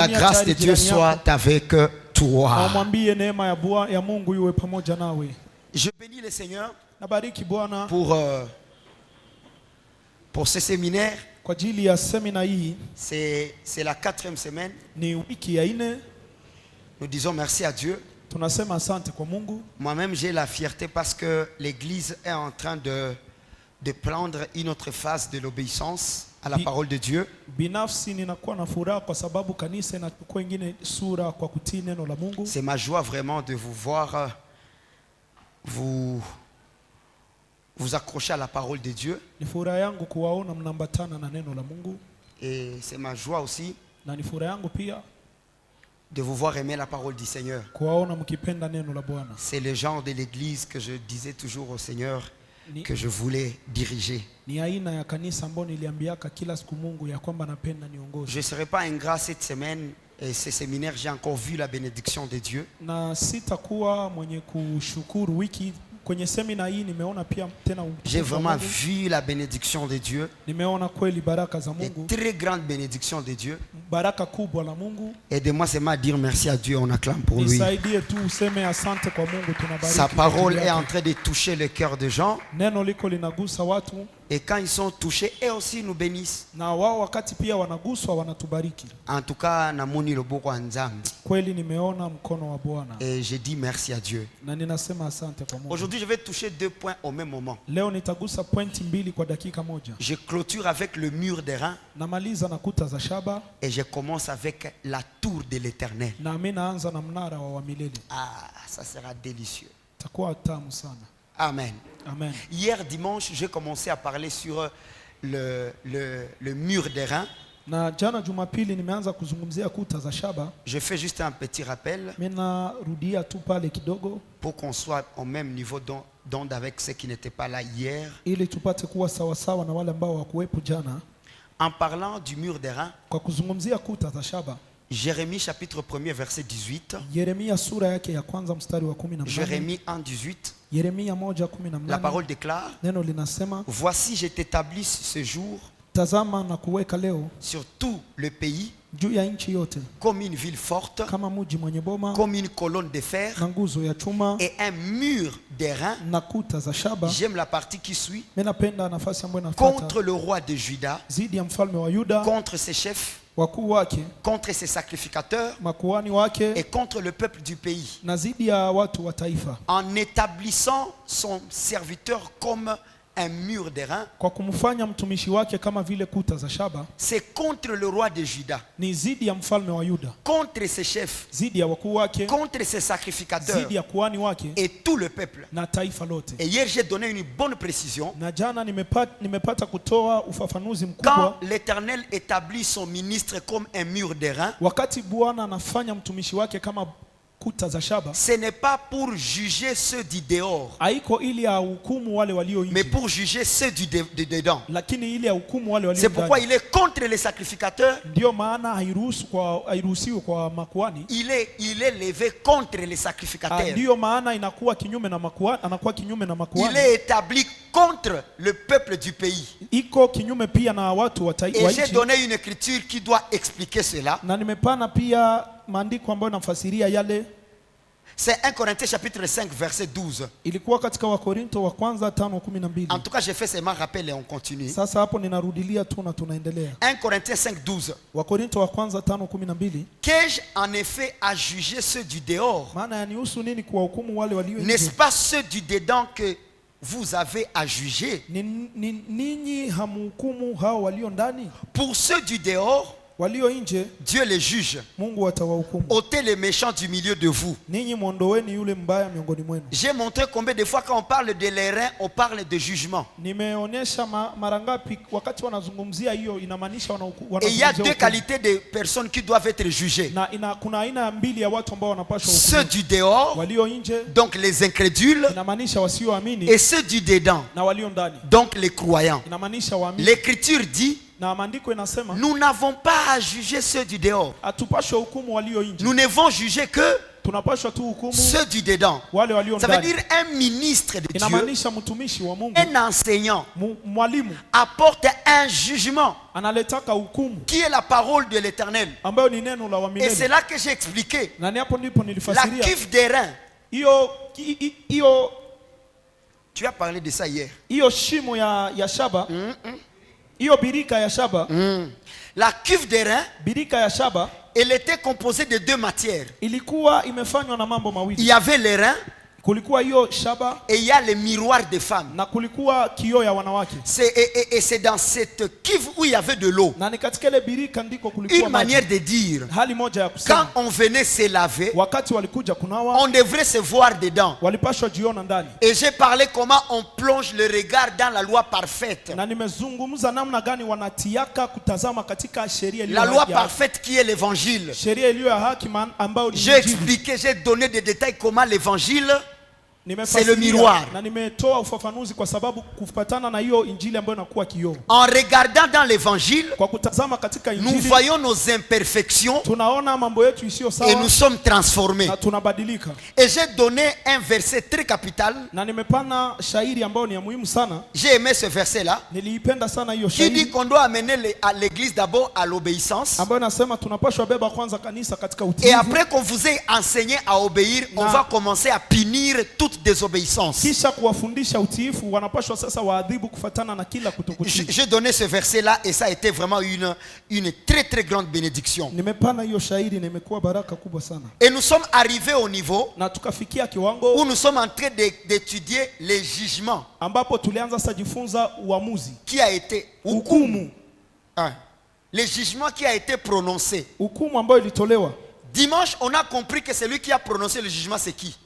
La grâce de Dieu soit avec toi. Je bénis le Seigneur pour ce séminaire. C'est la 4e semaine. Nous disons merci à Dieu. Moi-même j'ai la fierté parce que l'Église est en train de prendre une autre phase de l'obéissance à la parole de Dieu. C'est ma joie vraiment de vous voir vous accrocher à la parole de Dieu. Et c'est ma joie aussi de vous voir aimer la parole du Seigneur. C'est le genre de l'Église que je disais toujours au Seigneur que je voulais diriger. Je ne serai pas ingrat cette semaine et ce séminaire, j'ai encore vu la bénédiction de Dieu. J'ai vraiment vu la bénédiction de Dieu, une très grande bénédiction de Dieu. Aidez-moi seulement à dire merci à Dieu, on acclame pour lui. Sa parole est en train de toucher le cœur des gens. Et quand ils sont touchés, eux aussi nous bénissent. En tout cas, et je dis merci à Dieu. Aujourd'hui, je vais toucher 2 points au même moment. Je clôture avec le mur des reins. Et je commence avec la tour de l'Éternel. Ah, ça sera délicieux. Amen. Amen. Hier dimanche, j'ai commencé à parler sur le mur des reins. Je fais juste un petit rappel pour qu'on soit au même niveau d'onde avec ceux qui n'étaient pas là hier. En parlant du mur des reins, Jérémie chapitre 1er verset 18. Jérémie 1:18. La parole déclare: voici je t'établis ce jour sur tout le pays comme une ville forte, comme une colonne de fer et un mur d'airain. J'aime la partie qui suit: contre le roi de Juda, contre ses chefs, contre ses sacrificateurs et contre le peuple du pays, en établissant son serviteur comme un mur d'airain. C'est contre le roi de Juda, contre ses chefs, contre ses sacrificateurs et tout le peuple. Et hier j'ai donné une bonne précision. Quand l'Éternel établit son ministre comme un mur d'airain, ce n'est pas pour juger ceux du dehors, mais pour juger ceux du dedans. C'est pourquoi il est contre les sacrificateurs. Il est levé contre les sacrificateurs. Il est établi contre le peuple du pays. Et j'ai donné une écriture qui doit expliquer cela. C'est 1 Corinthiens chapitre 5 verset 12. En tout cas, j'ai fait seulement rappel et on continue. 1 Corinthiens 5 12. Qu'ai-je en effet à juger ceux du dehors? N'est-ce pas ceux du dedans que vous avez à juger? Pour ceux du dehors, Dieu les juge. Ôtez les méchants du milieu de vous. J'ai montré combien de fois quand on parle de les reins, on parle de jugement. Et il y a 2 qualités de personnes qui doivent être jugées: ceux du dehors, donc les incrédules, et ceux du dedans, donc les croyants. L'Écriture dit: nous n'avons pas à juger ceux du dehors. Nous ne devons juger que ceux du dedans. Ça veut dire un ministre de Dieu, un enseignant apporte un jugement qui est la parole de l'Éternel. Et c'est là que j'ai expliqué la cuve des reins. Tu as parlé de ça hier. La cuve des reins, elle était composée de deux matières. Il y avait les reins et il y a les miroirs des femmes. Et c'est dans cette cuve où il y avait de l'eau. Une manière de dire, quand on venait se laver, on devrait se voir dedans. Et j'ai parlé comment on plonge le regard dans la loi parfaite. La loi parfaite qui est l'évangile. J'ai expliqué, j'ai donné des détails comment l'évangile, c'est le miroir. En regardant dans l'évangile, nous voyons nos imperfections et nous sommes transformés. Et j'ai donné un verset très capital. J'ai aimé ce verset là qui dit qu'on doit amener à l'église d'abord à l'obéissance. Et après qu'on vous ait enseigné à obéir, on va commencer à punir toute désobéissance. J'ai donné ce verset là et ça a été vraiment une très très grande bénédiction. Et nous sommes arrivés au niveau où nous sommes en train d'étudier les jugements qui a été les jugements qui a été prononcé. Dimanche, on a compris que celui qui a prononcé le jugement, c'est qui?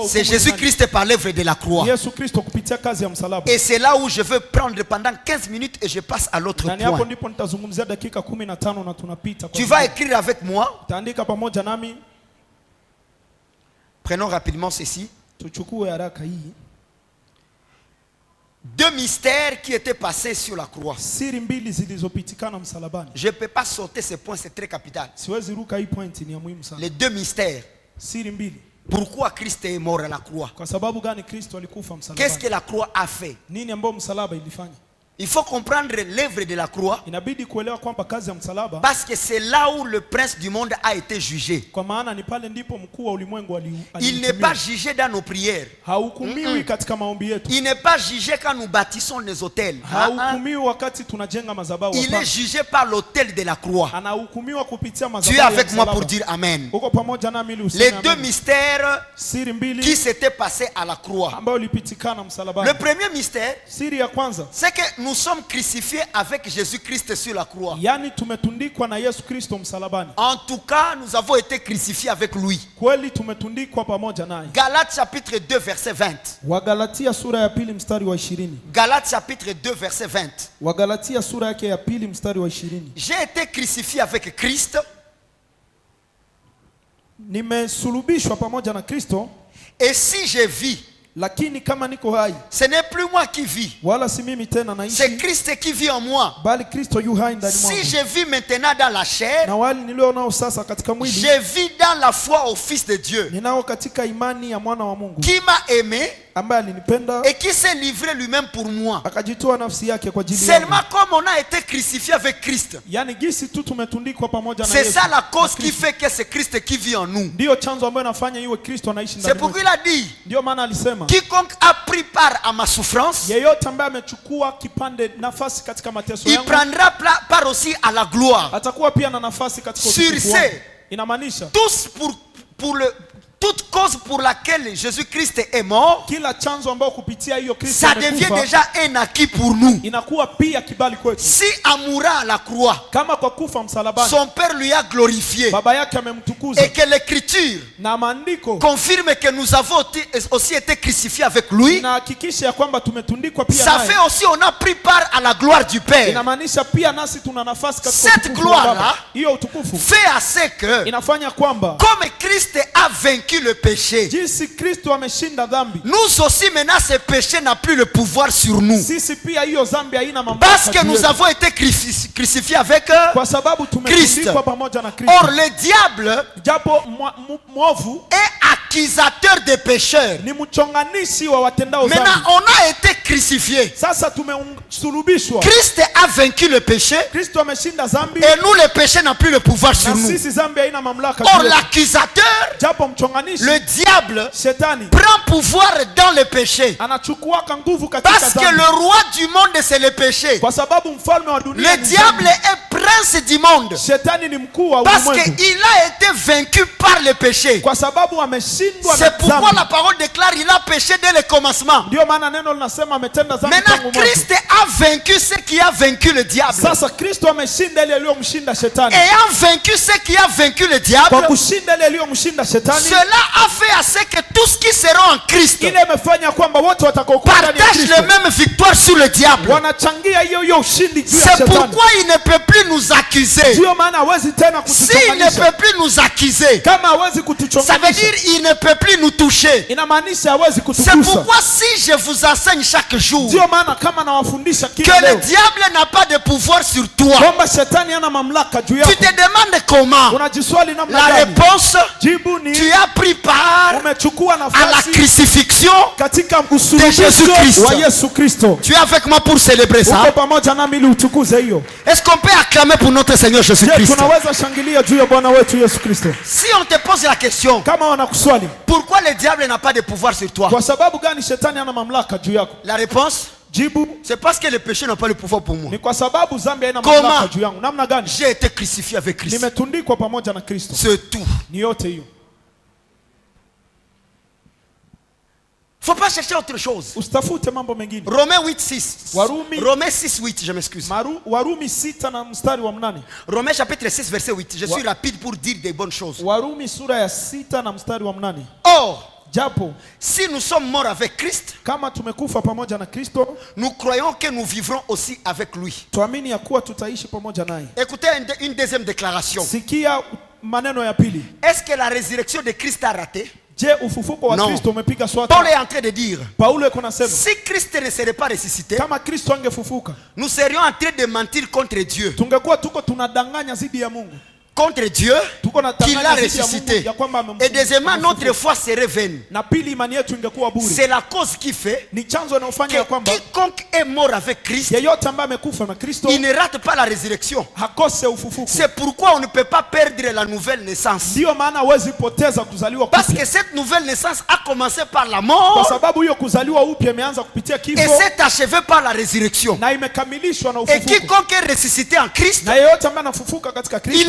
C'est Jésus-Christ par l'œuvre de la croix. Et c'est là où je veux prendre pendant 15 minutes et je passe à l'autre point. Tu vas écrire avec moi. Prenons rapidement ceci. Deux mystères qui étaient passés sur la croix. Je ne peux pas sauter ce point, c'est très capital. Les deux mystères. Pourquoi Christ est mort à la croix? Qu'est-ce que la croix a fait? Il faut comprendre l'œuvre de la croix parce que c'est là où le prince du monde a été jugé. Il n'est pas jugé dans nos prières. Il n'est pas jugé quand nous bâtissons les hôtels. Il est jugé par l'autel de la croix. Tu es avec moi pour dire Amen. Les deux mystères qui s'étaient passés à la croix. Le premier mystère, c'est que nous sommes crucifiés avec Jésus-Christ sur la croix. En tout cas, nous avons été crucifiés avec lui. Galates chapitre 2 verset 20. Galates chapitre 2 verset 20. J'ai été crucifié avec Christ. Et si je vis, ce n'est plus moi qui vis, c'est Christ qui vit en moi. Si je vis maintenant dans la chair, je vis dans la foi au Fils de Dieu qui m'a aimé et qui s'est livré lui-même pour moi. Seulement comme on a été crucifié avec Christ, c'est ça la cause qui fait que c'est Christ qui vit en nous. C'est pourquoi il a dit, quiconque a pris part à ma souffrance, il prendra part aussi à la gloire. Sur ce, tous toute cause pour laquelle Jésus-Christ est mort, ça devient déjà un acquis pour nous. Si en mourant à la croix, son Père lui a glorifié et que l'Écriture confirme que nous avons aussi été crucifiés avec lui, ça fait aussi on a pris part à la gloire du Père. Cette gloire-là fait assez que comme Christ Christ a vaincu le péché, nous aussi maintenant ce péché n'a plus le pouvoir sur nous. Parce que nous avons été crucifiés avec Christ. Or le diable est accusateur des pécheurs. Maintenant on a été crucifiés. Christ a vaincu le péché et nous le péché n'a plus le pouvoir sur nous. Or l'accusateur, le diable, prend pouvoir dans le péché. Parce que le roi du monde c'est le péché. Le diable est prince du monde. Parce qu'il a été vaincu par le péché. C'est pourquoi la parole déclare il a péché dès le commencement. Maintenant Christ a vaincu ce qui a vaincu le diable. Ayant vaincu ce qui a vaincu le diable, cela a fait à ce que tous qui seront en Christ partagent la même victoire sur le diable. C'est pourquoi il ne peut plus nous accuser. S'il ne peut plus nous accuser, ça veut dire il ne peut plus nous toucher. C'est pourquoi si je vous enseigne chaque jour que le diable n'a pas de pouvoir sur toi, tu te demandes comment. La réponse, tu as pris part à la crucifixion de Jésus-Christ. Tu es avec moi pour célébrer ça? Est-ce qu'on peut acclamer pour notre Seigneur Jésus-Christ? Si on te pose la question, pourquoi le diable n'a pas de pouvoir sur toi? La réponse, c'est parce que le péché n'a pas le pouvoir pour moi. Comment? J'ai été crucifié avec Christ. C'est tout. Il ne faut pas chercher autre chose. Romains 8:6. Romains 6:8, je m'excuse. Romains chapitre 6 verset 8. Je suis rapide pour dire des bonnes choses. Or, si nous sommes morts avec Christ, nous croyons que nous vivrons aussi avec lui. Écoutez une deuxième déclaration. Est-ce que la résurrection de Christ a raté? Non. Paul est en train de dire, si Christ ne serait pas ressuscité, nous serions en train de mentir contre Dieu. Contre Dieu qui l'a ressuscité. Et deuxièmement, notre foi serait vaine. C'est la cause qui fait que quiconque est mort avec Christ, il ne rate pas la résurrection. C'est pourquoi on ne peut pas perdre la nouvelle naissance. Parce que cette nouvelle naissance a commencé par la mort et s'est achevée par la résurrection. Et quiconque est ressuscité en Christ, il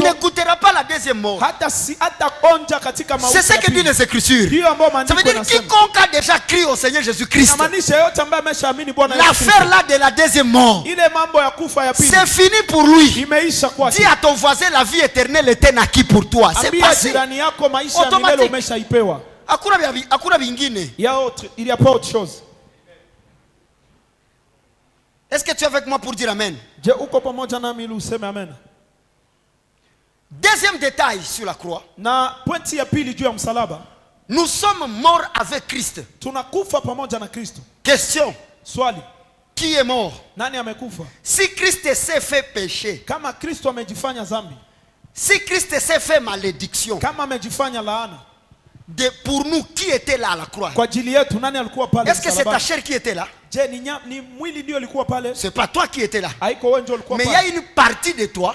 ne goûtera pas la deuxième mort. C'est ce que dit les Écritures. Ça veut dire quiconque a déjà crié au Seigneur Jésus-Christ, l'affaire là de la deuxième mort, c'est fini pour lui. Dis à ton voisin, la vie éternelle était acquise pour toi. C'est passé automatique. Il n'y a pas autre chose. Est-ce que tu es avec moi pour dire Amen? Deuxième détail sur la croix. Nous sommes morts avec Christ. Question. Qui est mort? Si Christ s'est fait péché, si Christ s'est fait malédiction, pour nous, qui était là à la croix? Est-ce que c'est ta chair qui était là? C'est pas toi qui étais là. Mais il y a une partie de toi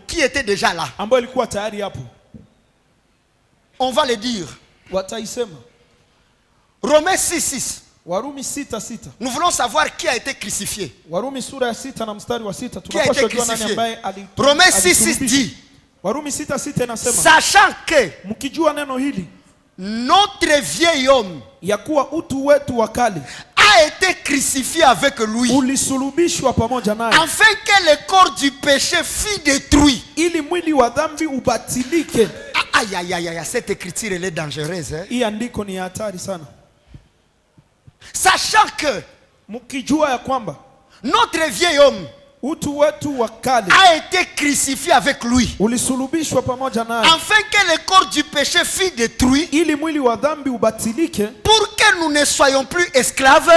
qui était déjà là. On va le dire. Romains 6:6. Nous voulons savoir qui a été crucifié. Qui a été crucifié? Romains 6:6 dit, sachant que notre vieil homme a été crucifié avec lui, afin que le corps du péché fût détruit. Aïe, aïe, aïe, aïe, cette écriture elle est dangereuse. Sachant que notre vieil homme a été crucifié avec lui, afin que le corps du péché fût détruit, pour que nous ne soyons plus esclaves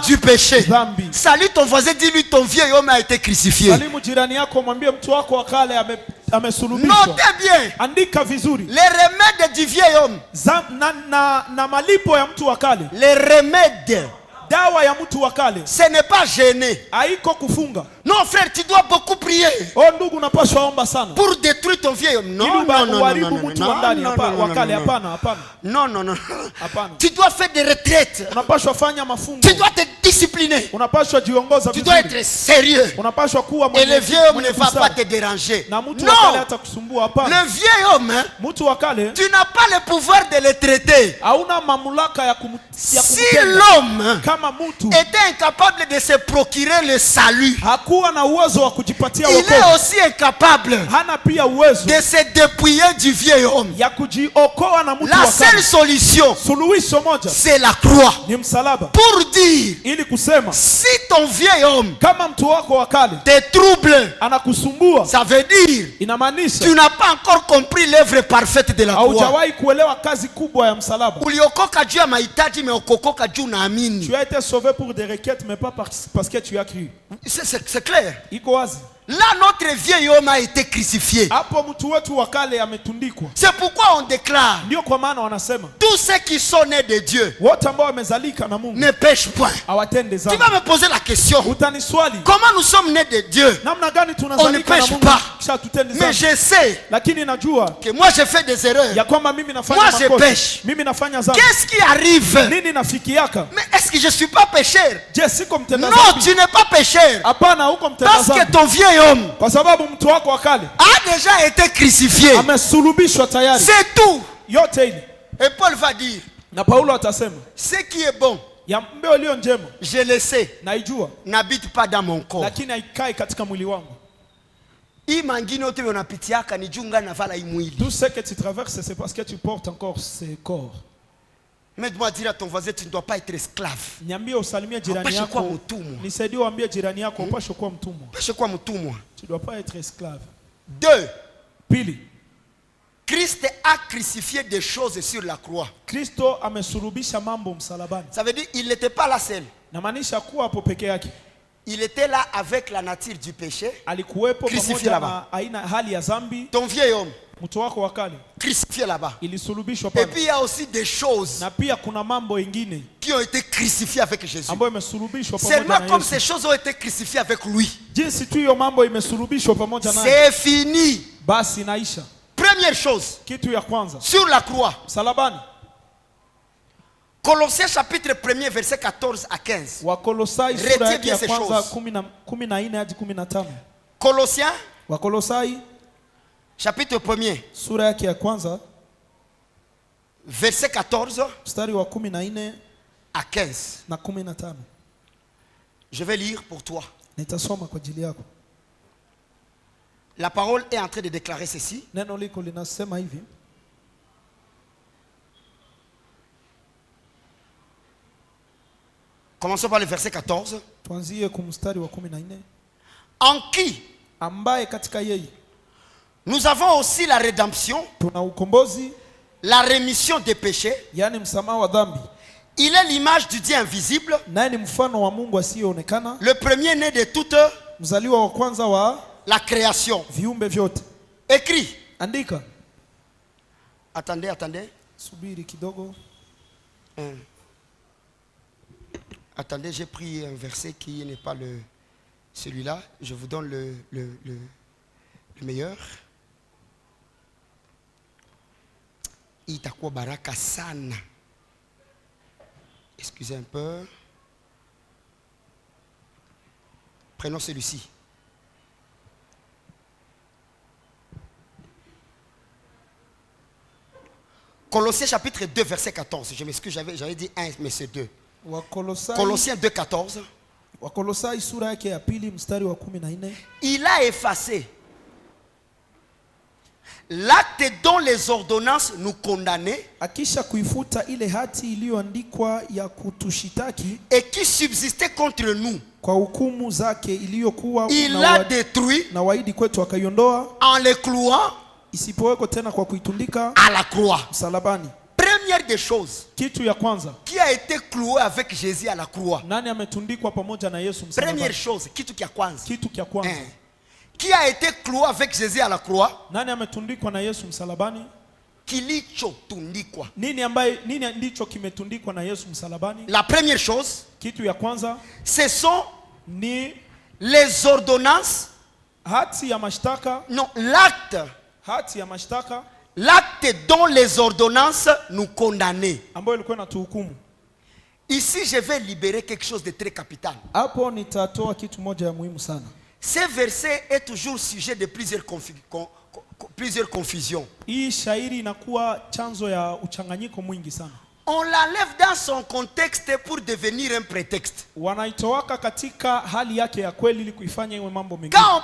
du péché. Salut ton voisin, dis-lui ton vieil homme a été crucifié. Notez bien les remèdes du vieil homme. Les remèdes, ce n'est pas gêner. Non frère, tu dois beaucoup prier pour détruire ton vieil homme. Non. Tu dois faire des retraites. Tu dois te discipliner. Tu dois être sérieux. Et le vieil homme ne va pas te déranger. Non. Le vieil homme, tu n'as pas le pouvoir de le traiter. Si l'homme était incapable de se procurer le salut, il est aussi incapable de se dépouiller du vieil homme. La seule solution, c'est la croix. Pour dire, si ton vieil homme te trouble, ça veut dire tu n'as pas encore compris l'œuvre parfaite de la croix. Tu as été sauvé pour des requêtes, mais pas parce que tu as cru. C'est clair. Là, notre vieil homme a été crucifié. C'est pourquoi on déclare, tous ceux qui sont nés de Dieu ne pêchent point. Tu vas me poser la question, comment nous sommes nés de Dieu? On ne pêche pas. Mais je sais que moi j'ai fait des erreurs. Moi je pêche. Qu'est-ce qui arrive? Mais est-ce que je ne suis pas pécheur? Non, tu n'es pas pécheur. Parce que ton vieil homme a déjà été crucifié. C'est tout. Et Paul va dire, ce qui est bon, je le sais, n'habite pas dans mon corps. Tout ce que tu traverses, c'est parce que tu portes encore ce corps. Mais dois dire à ton voisin, tu ne dois pas être esclave. Tu dois pas être esclave. 2. Christ a crucifié des choses sur la croix. Ça veut dire qu'il n'était pas là seul. Il était là avec la nature du péché, crucifié là-bas. Ton vieil homme, crucifié là-bas. Et puis il y a aussi des choses qui ont été crucifiées avec Jésus. Seulement comme ces choses ont été crucifiées avec lui, c'est fini. Première chose, sur la croix, Colossiens chapitre 1er verset 14 à 15. Retiens bien ces choses. Colossiens chapitre 1er verset 14 à 15. Je vais lire pour toi. La parole est en train de déclarer ceci. Commençons par le verset 14. En qui nous avons aussi la rédemption, la rémission des péchés. Il est l'image du Dieu invisible, le premier-né de toute la création. Écrit. Attendez. Attendez, j'ai pris un verset qui n'est pas celui-là. Je vous donne le meilleur. Itakuwa baraka sana. Excusez un peu. Prenons celui-ci. Colossiens chapitre 2 verset 14. Je m'excuse, j'avais dit 1 mais c'est 2. Colossiens 2 14. Il a effacé l'acte dont les ordonnances nous condamnaient et qui subsistait contre nous Il l'a détruit en le clouant à la croix. Première des choses, qui a été cloué avec Jésus à la croix? Première chose, qui a été cloué avec Jésus à la croix? La première chose, ce sont les ordonnances. Non, l'acte dont les ordonnances nous condamnaient. Ici, je vais libérer quelque chose de très capital. Ce verset est toujours sujet de plusieurs confusions. On l'enlève dans son contexte pour devenir un prétexte. Quand on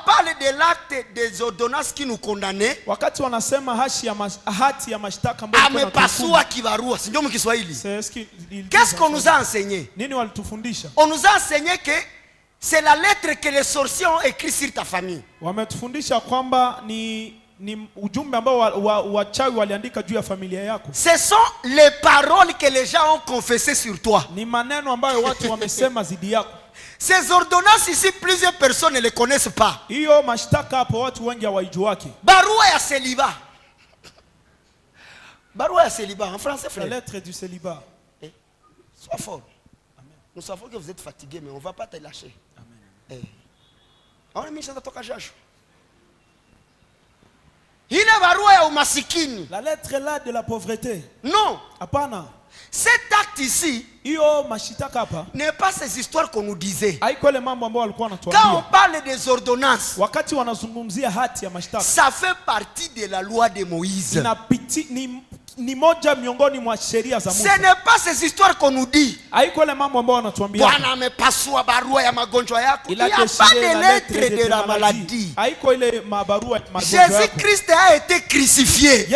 parle de l'acte des ordonnances qui nous condamnaient, qu'est-ce qu'on nous a enseigné? On nous a enseigné que c'est la lettre que les sorciers ont écrite sur ta famille. Ce sont les paroles que les gens ont confessées sur toi. Ces ordonnances ici, plusieurs personnes ne les connaissent pas. Barua ya célibat. Barua ya célibat en français, frère. La lettre du célibat. Sois fort. Amen. Nous savons que vous êtes fatigué, mais on ne va pas te lâcher. Amen. La lettre là de la pauvreté. Non. Apana. Cet acte ici n'est pas ces histoires qu'on nous disait. Quand on parle des ordonnances, ça fait partie de la loi de Moïse. Ce n'est pas ces histoires qu'on nous dit. Il n'y a pas de lettre de la maladie. Jésus-Christ a été crucifié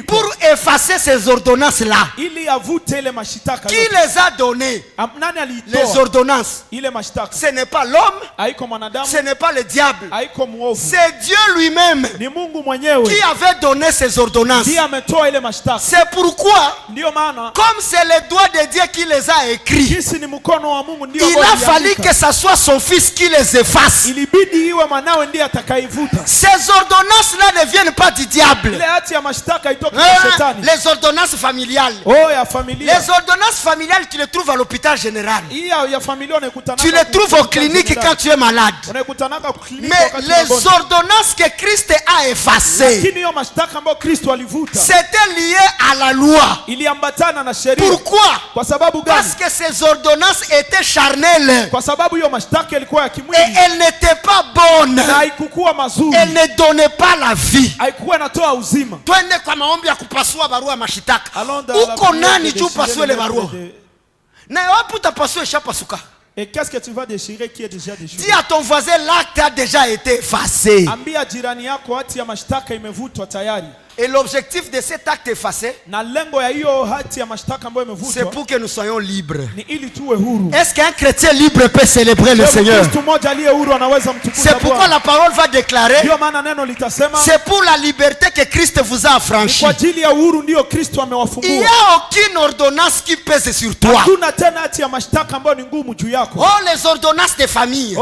pour effacer ces ordonnances-là. Qui les a données? Les ordonnances. Ce n'est pas l'homme, ce n'est pas le diable. C'est Dieu lui-même qui avait donné ces ordonnances. C'est pourquoi, comme c'est le doigt de Dieu qui les a écrits, il a fallu que ce soit son fils qui les efface. Ces ordonnances-là ne viennent pas du diable. Les ordonnances familiales. Les ordonnances familiales, tu les trouves à l'hôpital général. Tu les trouves aux cliniques quand tu es malade. Mais les ordonnances que Christ a effacées, c'était lié à la loi. Pourquoi? Parce que ces ordonnances étaient charnelles. Et elles n'étaient pas bonnes. Elles ne donnaient pas la vie. Et qu'est-ce que tu vas déchirer qui est déjà déchiré? Dis à ton voisin, l'acte a déjà été effacé. Et l'objectif de cet acte effacé, c'est pour que nous soyons libres. Est-ce qu'un chrétien libre peut célébrer le Seigneur? C'est pourquoi la parole va déclarer, c'est pour la liberté que Christ vous a affranchi. Il n'y a aucune ordonnance qui pèse sur toi. Oh, les ordonnances de famille. Et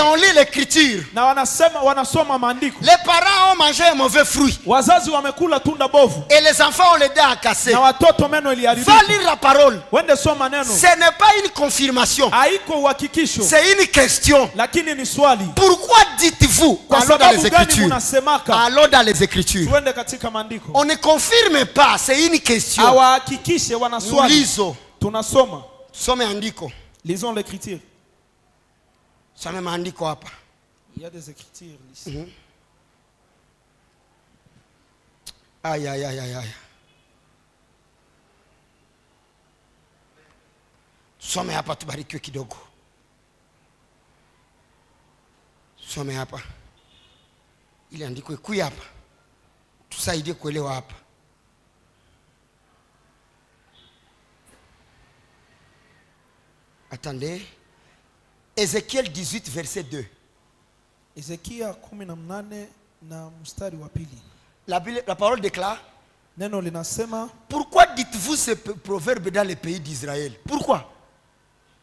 on lit l'écriture. Les parents ont mangé un mauvais fruit. Et les enfants ont les dents à casser. Va lire la parole. Ce n'est pas une confirmation. C'est une question. Pourquoi dites-vous? Allons dans les Écritures. Allons dans les Écritures. On ne confirme pas, c'est une question. Nous lisons. Lisons l'écriture. Il y a des écritures ici. Aïe, aïe, aïe, aïe, aïe. Tusome hapa tubarikiwe kidogo. Tusome hapa. Ili andiko ikuye hapa. Tusaidie kuelewa hapa. Attendez. Ézéchiel 18 verset 2. Ezekia 18 na mstari wa pili. La parole déclare. Neno linasema, pourquoi dites-vous ce proverbe dans le pays d'Israël? Pourquoi?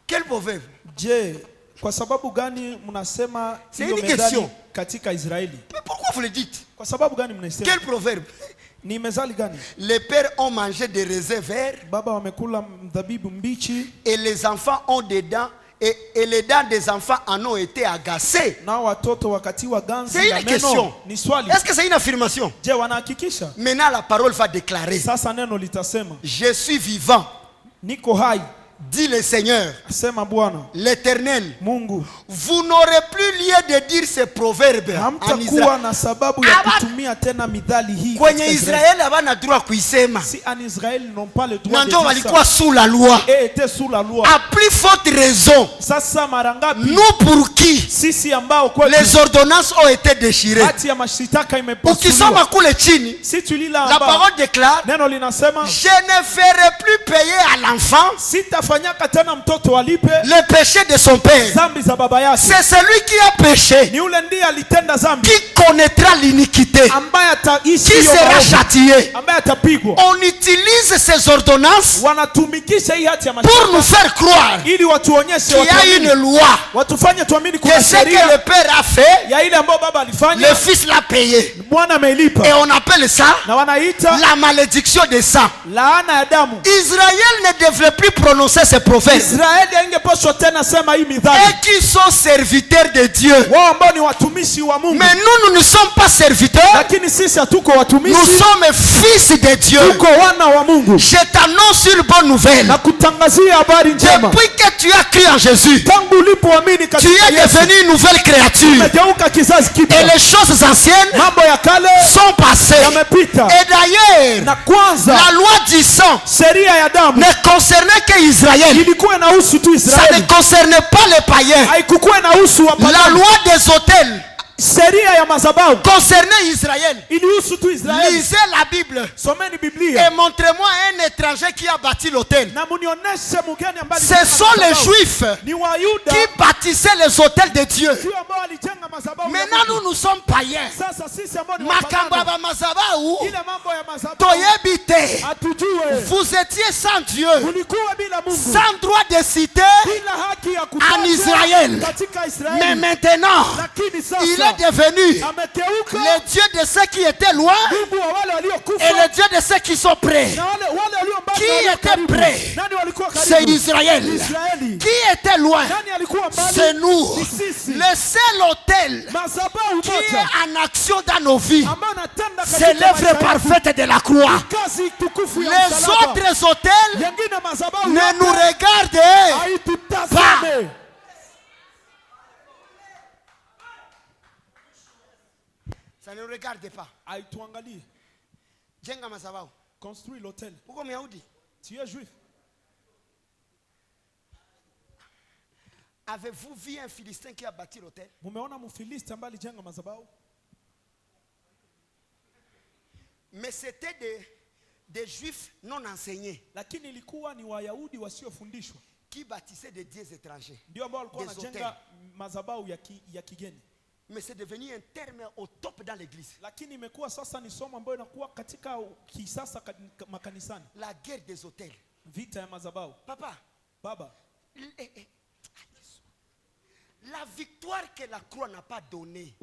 Quel proverbe? Je, kwa sababu gani mnasema hiyo methali katika Israeli? Mais pourquoi vous le dites? Kwa sababu gani mnasema? Quel proverbe? Ni mezali gani? Les pères ont mangé des raisins verts. Baba wamekula mzabibu mbichi. Et les enfants ont des dents. Et les dents des enfants en ont été agacées. C'est une question. Est-ce que c'est une affirmation? Maintenant la parole va déclarer. Je suis vivant. Dit le Seigneur, l'Éternel, vous n'aurez plus lieu de dire ce proverbe en Israël. Kwenye Israël habana droit kuisema. Nanjo walikuwa sous la loi. À plus forte raison, nous pour qui les ordonnances ont été déchirées. Ukisoma kule chini, la parole déclare, je ne ferai plus payer à l'enfant le péché de son père. C'est celui qui a péché qui connaîtra l'iniquité, qui sera châtié. On utilise ces ordonnances pour nous faire croire qu'il y a une loi, que ce que le père a fait, le fils l'a payé. Et on appelle ça la malédiction des sangs. Israël ne devrait plus prononcer ces prophètes. Et qui sont serviteurs de Dieu. Mais nous ne sommes pas serviteurs. Nous sommes fils de Dieu. Je t'annonce une bonne nouvelle. Depuis que tu as cru en Jésus, tu es devenu une nouvelle créature. Et les choses anciennes sont passées. Et d'ailleurs, la loi du sang ne concernait qu'Israël. Ça ne concernait pas les païens. La loi des autels concernait Israël. Lisez la Bible et montrez-moi un étranger qui a bâti l'autel. Ce sont les Juifs qui bâtissaient les autels de Dieu. Maintenant nous sommes païens. Vous étiez sans Dieu, sans droit de citer en Israël. Mais maintenant il est devenu le Dieu de ceux qui étaient loin et le Dieu de ceux qui sont près. Qui était près? C'est Israël. Qui était loin? C'est nous. Le seul autel qui est en action dans nos vies, c'est l'œuvre parfaite de la croix. Les autres autels ne nous regardent pas. Ça ne regarde pas. Construis l'hôtel. Pourquoi Miaoudi? Tu es juif. Avez-vous vu un Philistin qui a bâti l'hôtel? Mais c'était des juifs non enseignés qui bâtissaient des dieux étrangers. Mais c'est devenu un terme au top dans l'église. La guerre des hôtels. Papa, Baba. La victoire que la croix n'a pas donnée.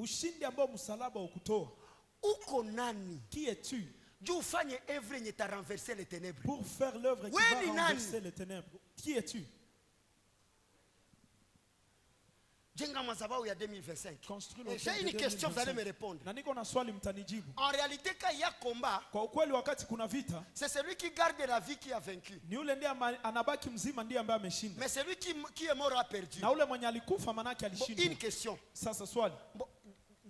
Qui es-tu pour faire l'œuvre qui va renverser les ténèbres? Qui es-tu? J'ai une question, vous allez me répondre. En réalité, quand il y a combat, c'est celui qui garde la vie qui a vaincu. Mais celui qui est mort a perdu. Une question.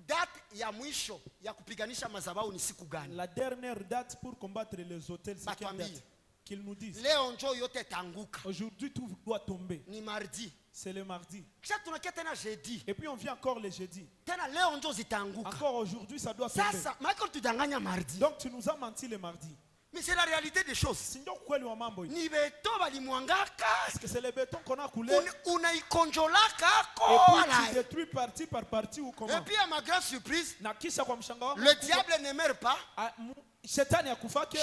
Date ya mwisho ya kupiganisha madhabahu ni siku gani? La dernière date pour combattre les hôtels, c'est quelle date? Qu'ils nous disent. Leo njo yote tanguka. Aujourd'hui tout doit tomber. Ni mardi. C'est le mardi. Jeudi. Et puis on vient encore le jeudi. Encore aujourd'hui ça doit tomber. Sasa, mardi. Donc tu nous as menti le mardi. Mais c'est la réalité des choses. Ni beto balimwangaka. Parce que c'est le béton qu'on a coulé. Unaikonjolaka et puis tu détruis partie par partie ou comment. Et puis à ma grande surprise, le diable ne meurt pas. Shetani akufake.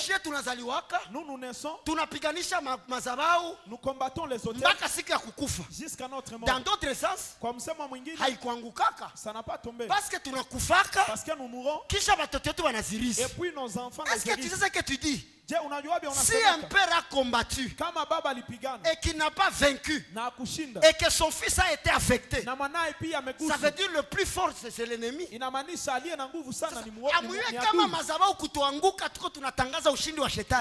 Nous naissons. Tunapiganisha mazabau. Nous combattons les hôtels. Mpaka siku ya kukufa. Jusqu'à notre mort. Dans d'autres sens, kwa msemo mwingine, haikuangukaka. Ça n'a pas tombé. Parce que tunakufaka. Parce que nous mourons. Kisha batoto wetu wanazirisi. Et puis nos enfants. Est-ce que tu sais ce que tu dis? Si un père a combattu et qu'il n'a pas vaincu et que son fils a été affecté, ça veut dire le plus fort c'est l'ennemi.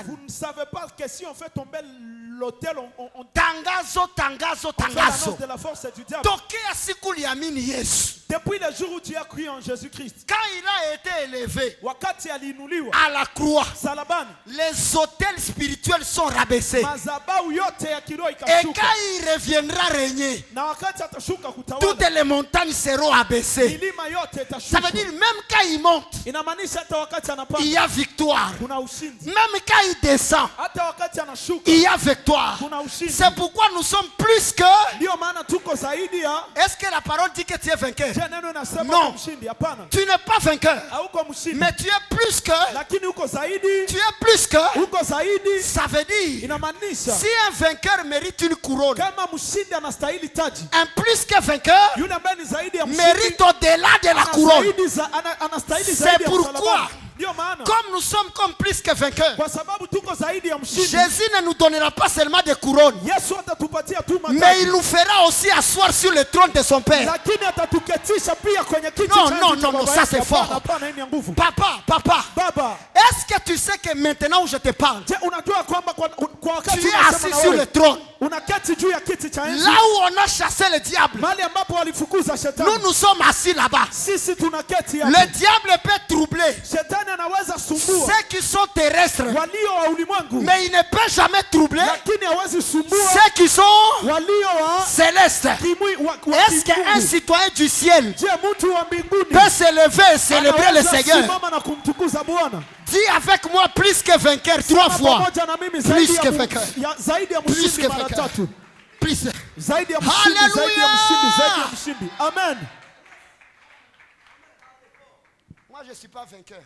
Vous ne savez pas que si on fait tomber l'autel, on tangazo de la force du diable. Depuis le jour où tu as cru en Jésus-Christ, quand il a été élevé à la croix, les hôtels spirituels sont rabaissés. Et quand il reviendra régner, toutes les montagnes seront abaissées. Ça veut dire même quand il monte, il y a victoire. Même quand il descend, il y a victoire. C'est pourquoi nous sommes plus que... Est-ce que la parole dit que tu es vainqueur? Non, tu n'es pas vainqueur, mais tu es plus que. Tu es plus que. Ça veut dire, si un vainqueur mérite une couronne, un plus que vainqueur mérite au-delà de la couronne. C'est pourquoi, comme nous sommes comme plus que vainqueurs, Jésus ne nous donnera pas seulement des couronnes, mais il nous fera aussi asseoir sur le trône de son Père. Non, ça c'est fort. Papa, est-ce que tu sais que maintenant où je te parle, tu es assis sur le trône? Là où on a chassé le diable, nous sommes assis là-bas. Le diable peut troubler ceux qui sont terrestres, mais il ne peut jamais troubler ceux qui sont célestes. Est-ce qu'un citoyen du ciel peut s'élever et célébrer le Seigneur? Dis avec moi plus que vainqueur 3 fois. Plus que vainqueur. Plus que vainqueur. Plus. Alléluia. Amen. Moi je ne suis pas vainqueur.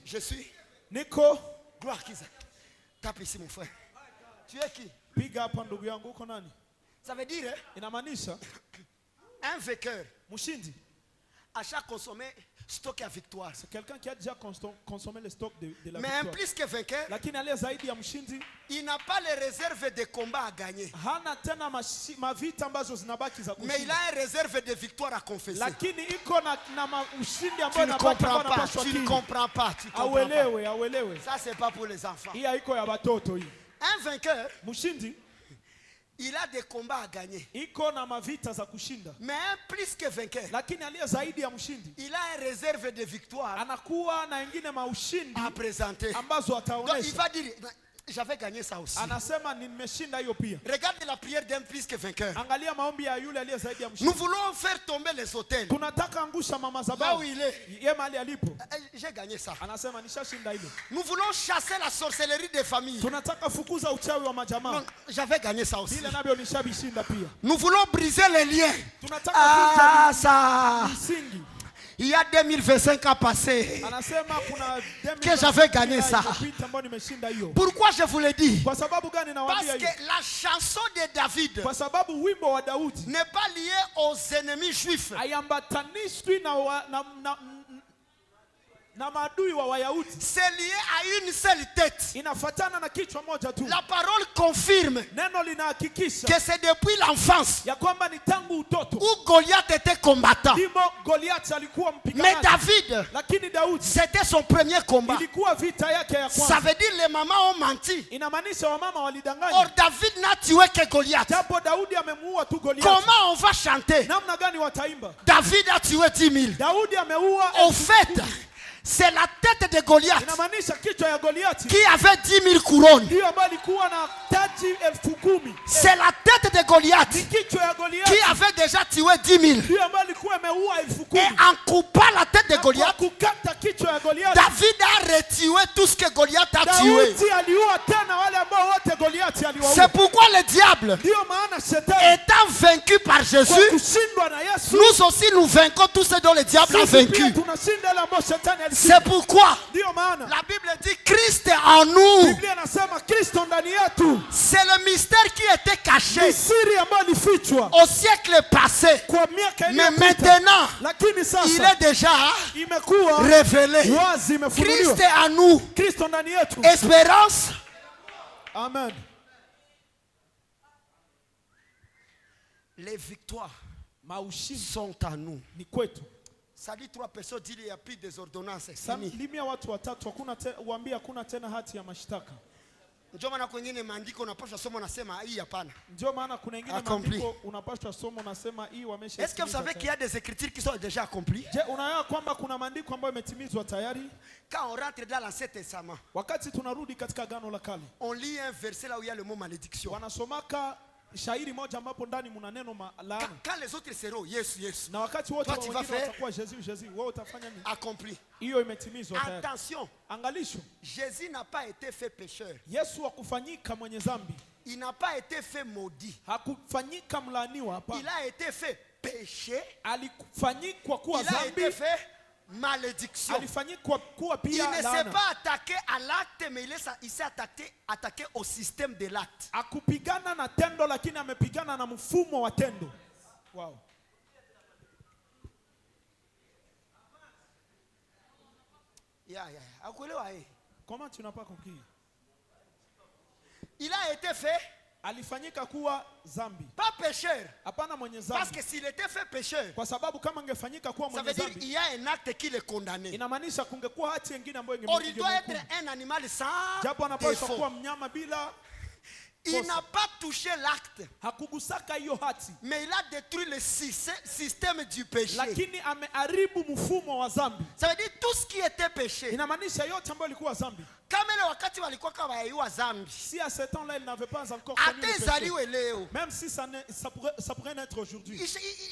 Je suis Nico. Gloire qui tape ici mon frère. Tu es qui? Ça veut dire un vainqueur à chaque consommé stock à victoire. C'est quelqu'un qui a déjà consommé le stock de la victoire. Mais un plus que vainqueur, il n'a pas les réserves de combat à gagner. Mais il a une réserve de victoire à confesser. Tu ne comprends pas. Tu ne comprends pas. Ça, c'est pas pour les enfants. Un vainqueur, il a des combats à gagner. Mais un plus que vainqueur, il a une réserve de victoire à présenter. Donc il va dire, j'avais gagné ça aussi. Regarde la prière d'un plus que vainqueur. Nous voulons faire tomber les hôtels. Là où il est, j'ai gagné ça. Nous voulons chasser la sorcellerie des familles. Non, j'avais gagné ça aussi. Nous voulons briser les liens. Ah, ça. Il y a 2025 à passer que j'avais gagné ça. Pourquoi je vous le dis? Parce que la chanson de David n'est pas liée aux ennemis juifs. C'est lié à une seule tête. La parole confirme que c'est depuis l'enfance où Goliath était combattant. Mais David, c'était son premier combat. Ça veut dire les mamans ont menti. Or David n'a tué que Goliath. Comment on va chanter? David a tué 10 000. Au fait, C'est la tête de Goliath inamaanisha kichwa ya Goliathi qui avait 10 000 couronnes. ndio ambaye alikuwa na taji 10,000. C'est la tête de Goliath Ni kichwa ya Goliathi qui avait déjà tué 10 000. ndio ambaye alikuwa ameua 10,000. Et en coupant la tête de Goliath, kukata kichwa ya Goliathi, David a retué tout ce que Goliath a tué. Daudi aliua tena wale ambao wote Goliathi aliwaua. C'est pourquoi le diable, Ndio maana shetani étant vaincu par Jésus, kwa kushindwa na Yesu, nous aussi nous vaincons tous ceux dont le diable a vaincu. tunashinda wale ambao shetani alishinda. C'est pourquoi Ndio maana la Bible dit Christ est en nous. Biblia inasema Kristo ndani yetu. C'est le mystère qui était caché Ni siri ambayo ilifichwa au siècle passé. kwa miaka Mais iliyopita. maintenant, Lakini sasa il est déjà imekuwa révélé. wazi, imefunuliwa. Christ est en nous. Kristo ndani yetu. Espérance. Amen. Les victoires sont en nous. Ni kwetu. Ça dit 3 personnes, il n'y a plus des ordonnances. Limia watu watatu hakuna waambia hakuna tena hati ya mashtaka. Ndio maana kwingine maandiko unapaswa somo unasema hii hapana. Ndio maana kuna wengine maandiko unapaswa somo unasema hii wamesha. Est-ce que vous savez qu'il y a des écritures qui sont déjà accomplies? Je, unaelewa kwamba kuna maandiko ambayo yametimizwa tayari? Quand on rentre dans l'Ancien Testament, wakati tunarudi katika Agano la Kale, on lit un verset là où il y a le mot malédiction. Wanasomaka shairi moja ambapo ndani mna neno laana. Quand les autres seront yes. Na wakati wote wengine watakuwa Jésus, wewe utafanya nini? Accompli. Hiyo imetimizwa tayari. Attention. Angalisho. Jésus n'a pas été fait pécheur. Yesu hakufanyika mwenye dhambi. Il n'a pas été fait maudit. Hakufanyika mlaaniwa hapa. Il a été fait péché. Alikufanyika kuwa dhambi. Il a été fait malédiction. Il ne s'est pas attaqué à l'acte, mais il s'est attaqué au système de l'acte. Akupigana na tendo lakini amepigana na mfumo wa tendo. Wow. Comment tu n'as pas compris? Il a été fait alifanyika kuwa zambi. Pas pécheur. Hapana mwenye zambi. Parce que s'il était fait pécheur, kwa sababu kama angefanyika kuwa mwenye zambi, ça veut dire il y a un acte qui le condamnait. Inamaanisha kungekuwa hati nyingine ambayo ingemhukumu. Il doit être un animal sans japo anapaswa kuwa mnyama bila. Il n'a pas touché l'acte. Hakugusaka hiyo hati. Mais il a détruit le système du péché. Lakini ameharibu mfumo wa zambi. Ça veut dire tout ce qui était péché. Inamaanisha yote ambayo ilikuwa zambi. Kama ile wakati walikuwa kama waiwa zambi. Si à ce temps-là il n'avait pas encore connu le péché. Même si ça pourrait naître aujourd'hui.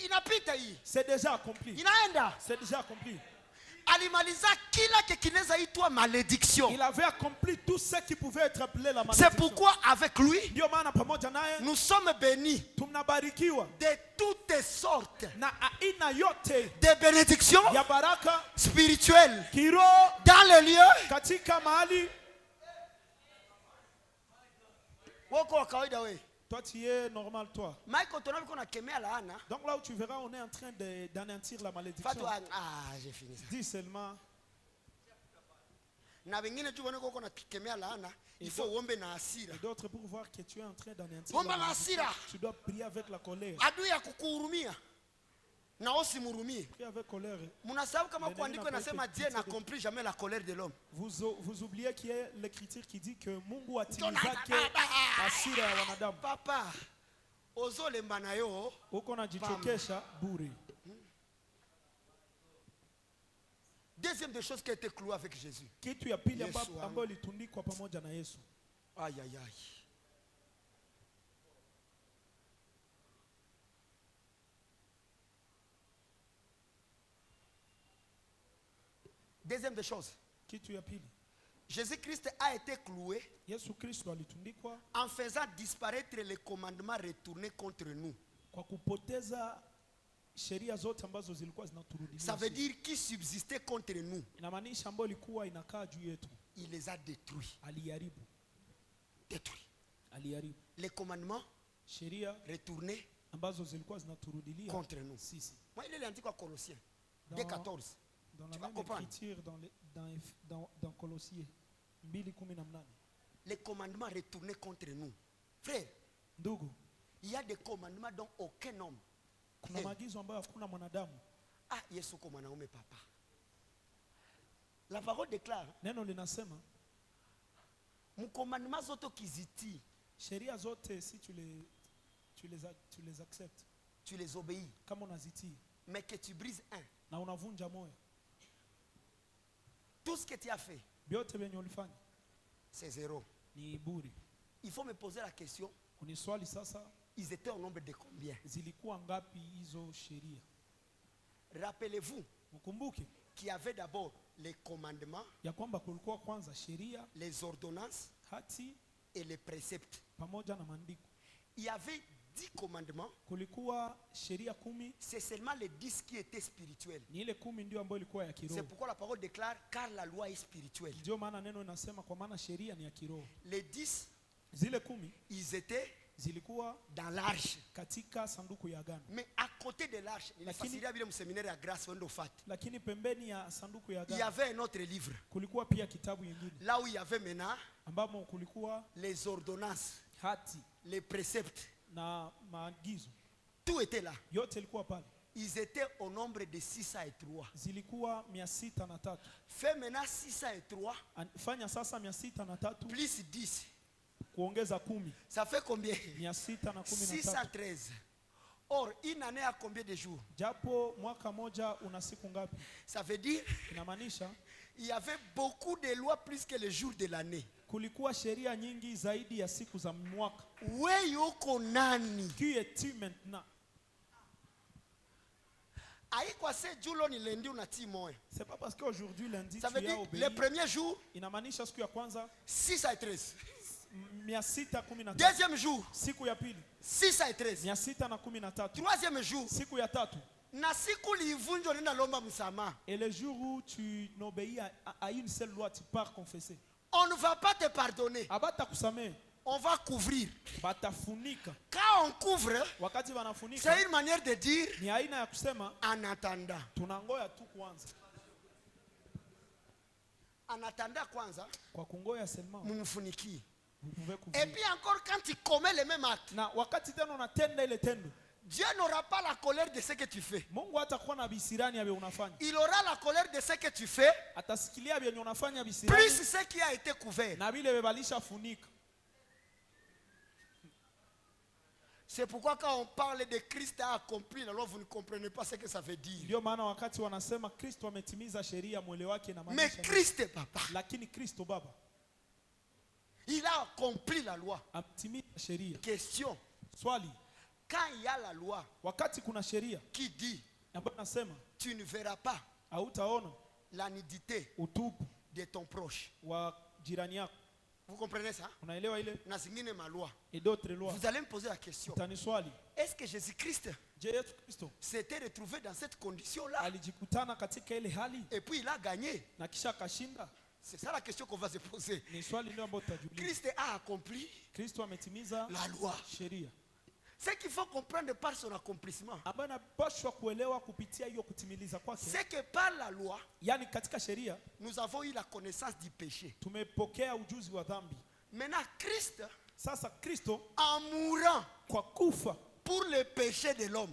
Inapita hii. C'est déjà accompli. Inaenda. C'est déjà accompli. Alimaliza kila kinaweza itwa malédiction. Il avait accompli tout ce qui pouvait être appelé la malédiction. C'est pourquoi avec lui, ndio maana pamoja naye nous sommes bénis. Tunabarikiwa de toutes sortes. Na aina yote de bénédictions ya baraka spirituelles. Kiro dans les lieux katika mahali wako wa kawaida wewe. Toi tu es normal toi. Donc là où tu verras on est en train d'anéantir la malédiction. J'ai fini ça. Dis seulement. Il faut ombe na hasira. Et d'autres pour voir que tu es en train d'anéantir. Tu dois prier avec la colère. Adui akukuhurumia. Na usimhurumie. Mnasahau kama kuandiko inasema Dieu n'accomplit jamais la colère de l'homme. Vous oubliez qu'il y a l'écriture qui dit que Mungu atimizake hasira ya wanadamu. Papa, ozolemba na yo. Uko unajichokesha bure. Deuxième des choses qui a été clouée avec Jésus. Kitu ya pili ambayo ilitundikwa pamoja na Yesu. Aïe aïe aïe. Deuxième des choses. Jésus-Christ a été cloué en faisant disparaître les commandements retournés contre nous. Ça veut dire qui subsistait contre nous. Il les a détruits. Détruits. Les commandements retournés contre nous. Moi, il est l'antique Colossiens 2:14. Dans la même écriture dans Colossiens 2:18. Les commandements retournés contre nous. Frère, il y a des commandements dont aucun homme. Ah, Yesu ko mwanaume papa. La parole déclare. Neno linasema. Mcommandement zote kiziti. Sheria zote si tu les acceptes. Tu les obéis. Kama unazitii. Mais que tu brises un. Na unavunja moyo. Tout ce que tu as fait, c'est zéro. Il faut me poser la question. Ils étaient au nombre de combien? Rappelez-vous qu'il y avait d'abord les commandements, les ordonnances et les préceptes. Il y avait 10 commandements. C'est seulement les 10 qui étaient spirituels. C'est pourquoi la parole déclare car la loi est spirituelle. Les 10, ils étaient dans l'arche. Mais à côté de l'arche, il y avait un autre livre. Là où il y avait maintenant les ordonnances, les préceptes. Tout était là. Ils étaient au nombre de 603. Fais maintenant 603 plus 10. Ça fait combien? 613. Or, une année a combien de jours? Ça veut dire il y avait beaucoup de lois plus que les jours de l'année. Kulikuwa sheria nyingi zaidi ya siku za mwaka. Wewe yuko nani? Qui es-tu maintenant? Haikuwa se julo ni lundi unatii moyo. C'est pas parce qu'aujourd'hui lundi tu as obéi. Le premier jour, inamaanisha siku ya kwanza 613. 613. Deuxième jour, siku ya pili 613. 613. Troisième jour, siku ya tatu. Na siku livunjo nenda lomba msamaha. Et le jour où tu n'obéis à une seule loi, tu pars confesser. On ne va pas te pardonner. On va couvrir. Quand on couvre, c'est une manière de dire en attendant. En attendant kwanza, mumufuniki. Et puis encore quand tu commets le même acte, Dieu n'aura pas la colère de ce que tu fais. Il aura la colère de ce que tu fais, plus ce qui a été couvert. C'est pourquoi quand on parle de Christ a accompli la loi, vous ne comprenez pas ce que ça veut dire. Mais Christ est papa. Il a accompli la loi. Question. Quand il y a la loi qui dit tu ne verras pas la nudité de ton proche. Vous comprenez ça? Et d'autres lois. Vous allez me poser la question. Est-ce que Jésus-Christ s'était retrouvé dans cette condition-là? Et puis il a gagné. C'est ça la question qu'on va se poser. Christ a accompli la loi. Ce qu'il faut comprendre par son accomplissement, c'est que par la loi, nous avons eu la connaissance du péché. Maintenant, Christ, en mourant pour le péché de l'homme,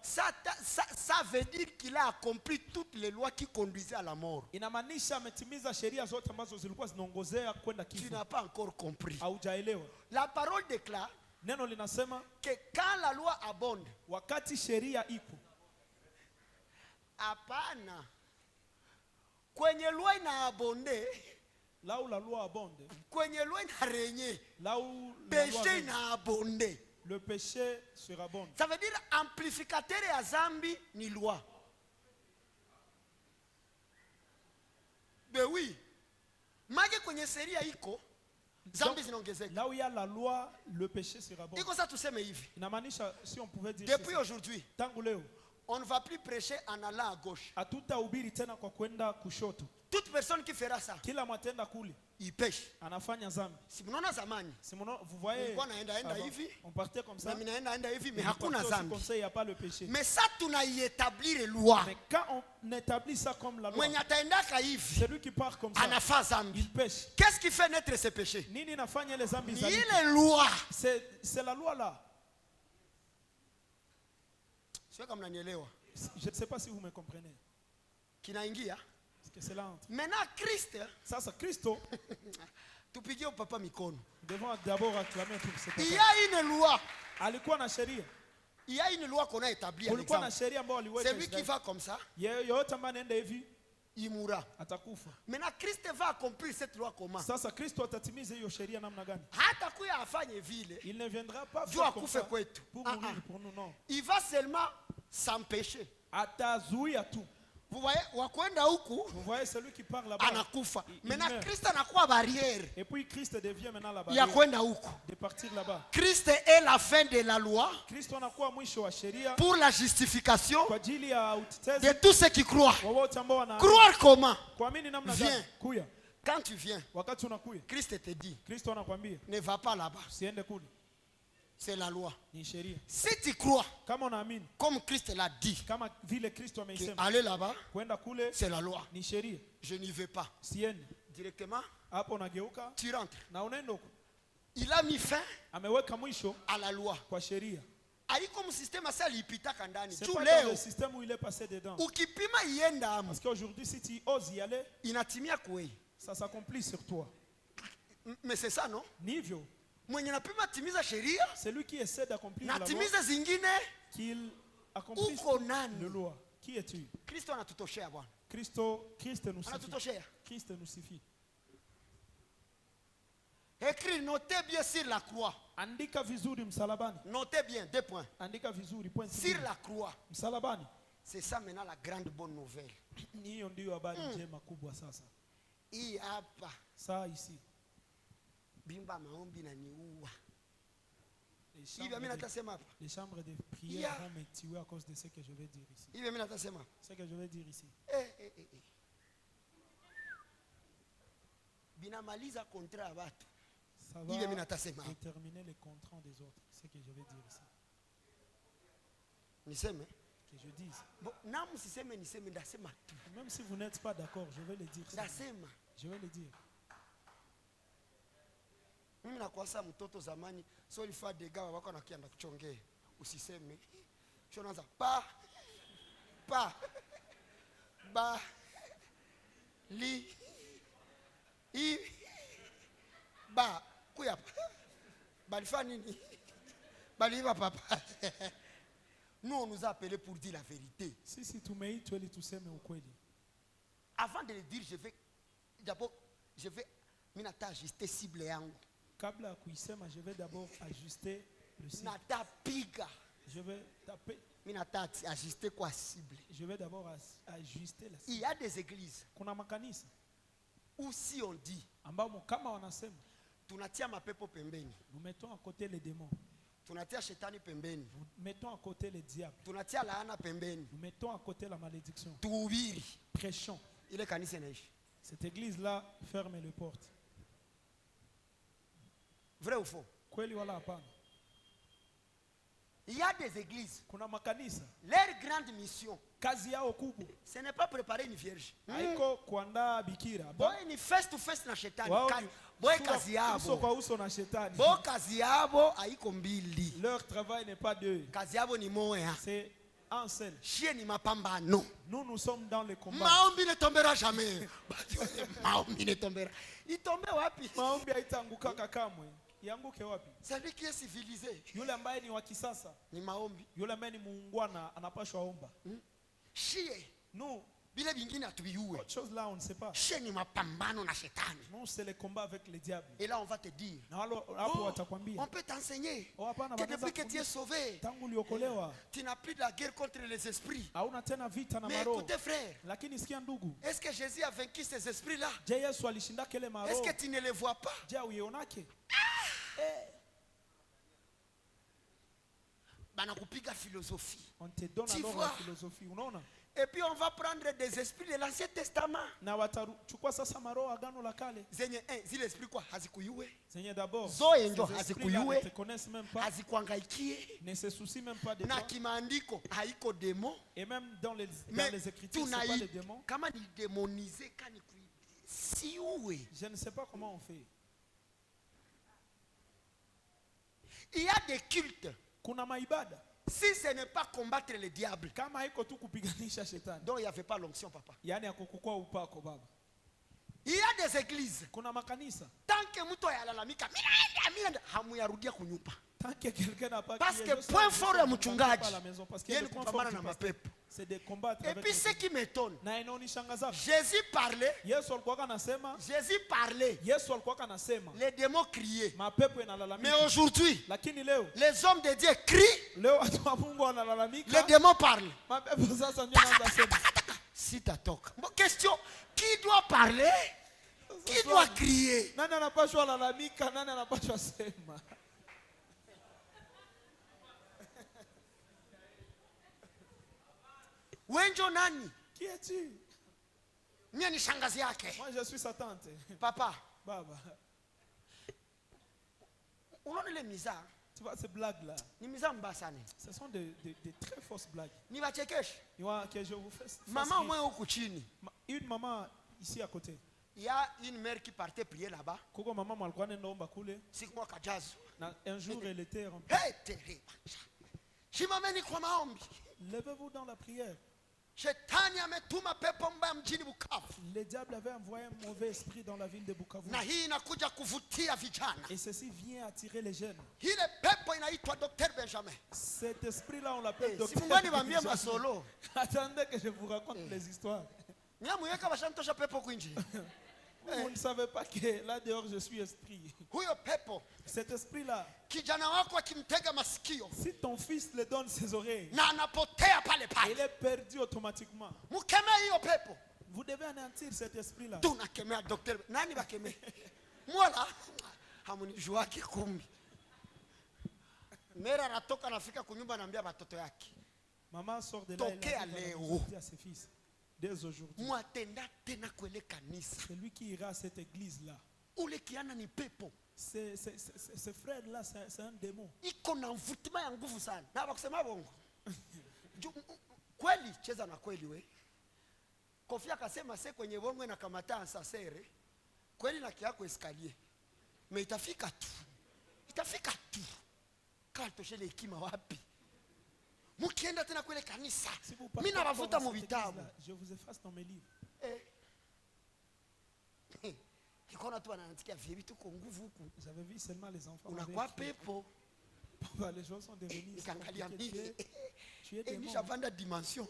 ça veut dire qu'il a accompli toutes les lois qui conduisaient à la mort. Tu n'as pas encore compris. La parole déclare que quand la loi abonde, hapana, kwenye loi inaabonde, là où la loi abonde, kwenye loi inarenye, là où péché inaabonde, le péché sera bon. Ça veut dire amplificateur ya zambi ni loi. Ben oui, mage kwenye sheria iko zambi zinaongezeka. Là où il y a la loi, le péché sera bon. Iko ça tuseme hivi. Inamaanisha si on pouvait dire depuis aujourd'hui, tangu leo on ne va plus prêcher en allant à gauche. Hatutahubiri tena kwa kwenda kushoto. Toute personne qui fera ça, kila mwatenda kule, il pêche. Anafanya zambi. Si mnaona zamani, vous voyez, on partait comme ça. Mais hakuna zambi. Comme ça, il n'y a pas le péché. Mais ça tunaiétablir loi. Mais quand on établit ça comme la loi, mwenye ataendaka hivi, celui qui part comme ça, anafa zambi. Il pêche. Qu'est-ce qui fait naître ce péché? Nini nafanya les zambi zali? Ni ile loi. C'est la loi là. Sio kama mnanielewa. Je ne sais pas si vous me comprenez. Kinaingia? C'est là. Maintenant Christ, ça c'est Christo. Tupigie au papa mikono. Devons d'abord acclamer pour ce papa. Il y a une loi. Alikuwa na sheria. Il y a une loi qu'on a établie avec ça. C'est lui qui va comme ça. Yote ambaye anaenda hivi. imura. Atakufa. Maintenant Christ va accomplir cette loi comment? Sasa Kristo atatimiza hiyo sheria namna gani? Hata kuya afanye vile. Il ne viendra pas faire comme ça pour mourir pour nous, non. Il va seulement s'empêcher. Atazuia tu. Vous voyez, wakwenda huku, vous voyez celui qui parle là-bas, anakufa. Maintenant Christ anakuwa barrière. Et puis Christ devient maintenant la barrière. Ya kwenda huku. De partir là-bas. Christ est la fin de la loi. Kristo anakuwa mwisho wa sheria. Pour la justification kwa ajili ya utetezi de tous ceux qui croient. Wote ambao wana. Croire comment? Kuamini namna gani? Kuya. Quand tu viens, wakati unakuya, Christ te dit, Kristo anakuambia, ne va pas là-bas. Siende kule. C'est la loi. Ni sheria. Si tu crois, kama unaamini, comme Christ l'a dit, kama vile Kristo ameisema, aller là-bas, kwenda kule, c'est la loi. Ni sheria. Je n'y vais pas. Siende. Directement, hapo unageuka, tu rentres. Na unaenda huko. Il a mis fin, ameweka mwisho à la loi. Kwa sheria. Haiko msystème asa lipitaka ndani. Tu leo le système où il est passé dedans. Ukipima ienda amu. Parce qu'aujourd'hui si tu oses y aller, inatimia kweli. Ça s'accomplit sur toi. Mais c'est ça non? Nivyo. Mwenye napima timiza sheria, celui qui essaie d'accomplir la loi, natimiza zingine, qu'il accomplisse la loi. Qui es-tu? Kristo anatutoshea bwana. Christ nous suffit. Anatutoshea. Christ nous suffit. Écris, notez bien sur la croix. Andika vizuri msalabani. Notez bien, 2 points. Andika vizuri, point. Sur la croix. Msalabani. C'est ça maintenant la grande bonne nouvelle. Hiyo ndio habari njema kubwa sasa. Hii hapa. Saa ici. Bimba maombi na niua. Les chambres de prière vont me tuer à cause de ce que je vais dire ici. Ce que je vais dire ici. Binamaliza contrat à watu. Ça va déterminer les contrats des autres. Ce que je vais dire ici. Niseme? Que je dise. Même si vous n'êtes pas d'accord, je vais le dire. Je vais le dire. Mimi nakwasa mtoto zamani so ilifaa dega wako nakianda kuchongea usiseme sio naanza pa ba li i ba kuya balifa nini baliva papa. Nous on nous a appelé pour dire la vérité. Si tumeitwa ili tuseme ukweli. Avant de le dire, je vais minata ajuster cible yangu. Kabla ya kuisema, je vais d'abord ajuster le cible. Natapiga. Je vais taper. Minata ajuster quoi cible. Je vais d'abord ajuster la cible. Il y a des églises. Kuna makanisa. Où si on dit. Ambao kama wanasema. Tunatia mapepo pembeni. Nous mettons à côté les démons. Tunatia shetani pembeni. Nous mettons à côté les diables. Tunatia laana pembeni. Nous mettons à côté la malédiction. Tuhubiri. Prêchons. Ile kanisa inaishi. Cette église là ferme les portes. Vrai ou faux? Kweli wala hapana? Il y a des églises. Kuna makanisa. Leur grande mission. Kazi yao kubwa. Ce n'est pas préparer une vierge. Haiko kuandaa bikira. Boy ni face to face na shetani. Boy kazi yabo. Uso kwa uso na shetani. Boy kazi yabo haiko mbili. Leur travail n'est pas deux. Kazi yabo ni moya. C'est un seul. Chie ni mapambano. Nous sommes dans le combat. Maombi ne tombera jamais. Maombi ne tombera. Il tombe wapi? Maombi haitaanguka kamwe. Yanguke wapi? Celui qui est civilisé. Yule ambaye ni wa kisasa. Ni maombi. Yule ambaye ni muungwana anapaswa omba. Chie. Nous bila vingine atuyue. Autre chose là on ne sait pas. Chie ni mapambano na shetani. Non, c'est le combat avec les diables. Et là on va te dire. On peut t'enseigner. Que depuis que tu es sauvé. Tangu uliokolewa. Tu n'as plus de la guerre contre les esprits. Hauna tena vita na maroho. Mais écoutez frère. Lakini sikia ndugu. Est-ce que Jésus a vaincu ces esprits là? Je Yesu alishinda kile maroho. Est-ce que tu ne les vois pas? Je uionake? Banakupiga philosophie. On te donne alors la philosophie, unaona? Et puis on va prendre des esprits de l'Ancien Testament. Na watachukua sasa maroho agano la kale. Zenye zile esprit kwa hazikuyue. Zenye d'abord. Zoe ndio hazikuyue. Ne te connaissent même pas. Hazikuangaikie. Ne se soucient même pas de toi. Na kimaandiko haiko démon. Et même dans les écritures c'est pas les démons. Kama ni démonisé kani siuwe. Je ne sais pas comment on fait. Il y a des cultes. Kuna maibada. Si ce n'est pas combattre le diable. Kama haiko tu kupiganisha shetani. Donc il n'y avait pas l'onction papa. Yani akukukua upako baba. Il y a des églises. Kuna makanisa. Tant que mtu yalalamika, mimi naenda hamuyarudia kunyumba. Tant que quelqu'un n'a pas parce que point fort ya mchungaji yeye ni kupambana na mapepo. Et puis ce qui m'étonne, Jésus parlait, les démons criaient. Mais aujourd'hui, les hommes de Dieu crient, les démons parlent. Si tu toques. Question, qui doit parler? Qui doit crier? Wenjo nani? Qui es-tu? Mimi ni shangazi yake. Moi je suis sa tante. Papa. Baba. Unaona ile miza? Tu vois ces blagues là? Ni miza mbaya sana. Ce sont de très fausses blagues. Ni bachekeshe. Ni wa que je vous fais. Maman moi huko chini. Une maman ici à côté. Il y a une mère qui partait prier là-bas. Koko maman malikuwa nenda omba kule. Siku moja kajazo. Un jour elle était en Hey, terrible. Shimameni kwa maombi. Levez-vous dans la prière. Shetani ametuma pepo mbaya mjini Bukavu. Le diable avait envoyé un mauvais esprit dans la ville de Bukavu. Na hii inakuja kuvutia vijana. Et ceci vient attirer les jeunes. Ile pepo inaitwa Dr. Benjamin. Cet esprit là on l'appelle Dr. Si mungani waambie masolo. Attendez que je vous raconte les histoires. Nyamuyeka bashantosha pepo kwinji. Vous ne savez pas que là dehors je suis esprit. Huyo pepo. Cet esprit là. Kijana wako akimtega masikio. Si ton fils le donne ses oreilles. Na anapotea pale pale. Il est perdu automatiquement. Mukemee hiyo pepo. Vous devez anéantir cet esprit là. Tunakemea Dr. Nani bakemee? Mwala hamunijua kikumbi. Mera anatoka nafika kunyumba anaambia watoto yake. Maman sort de là et dit à ses fils. Dès aujourd'hui. C'est lui qui ira à cette église là. Ce frère là c'est un démon. Kweli cheza na kweli we. Kofia akasema se kwenye bongo na kamata ansasere. Kweli na kiako escalier. Mais itafika tu. Itafika tu. Kaltoshele hekima wapi? Mukienda tena kule kanisa. Mimi nawavuta mu vitabu. Je vous efface dans mes livres. Ikona tu wanaandikia vitu kwa nguvu huku. J'avais vu seulement les enfants. Unakuwa pepo. Papa, les choses sont devenues. Nikangalia mimi. Tu es démon. Nishavanda dimension.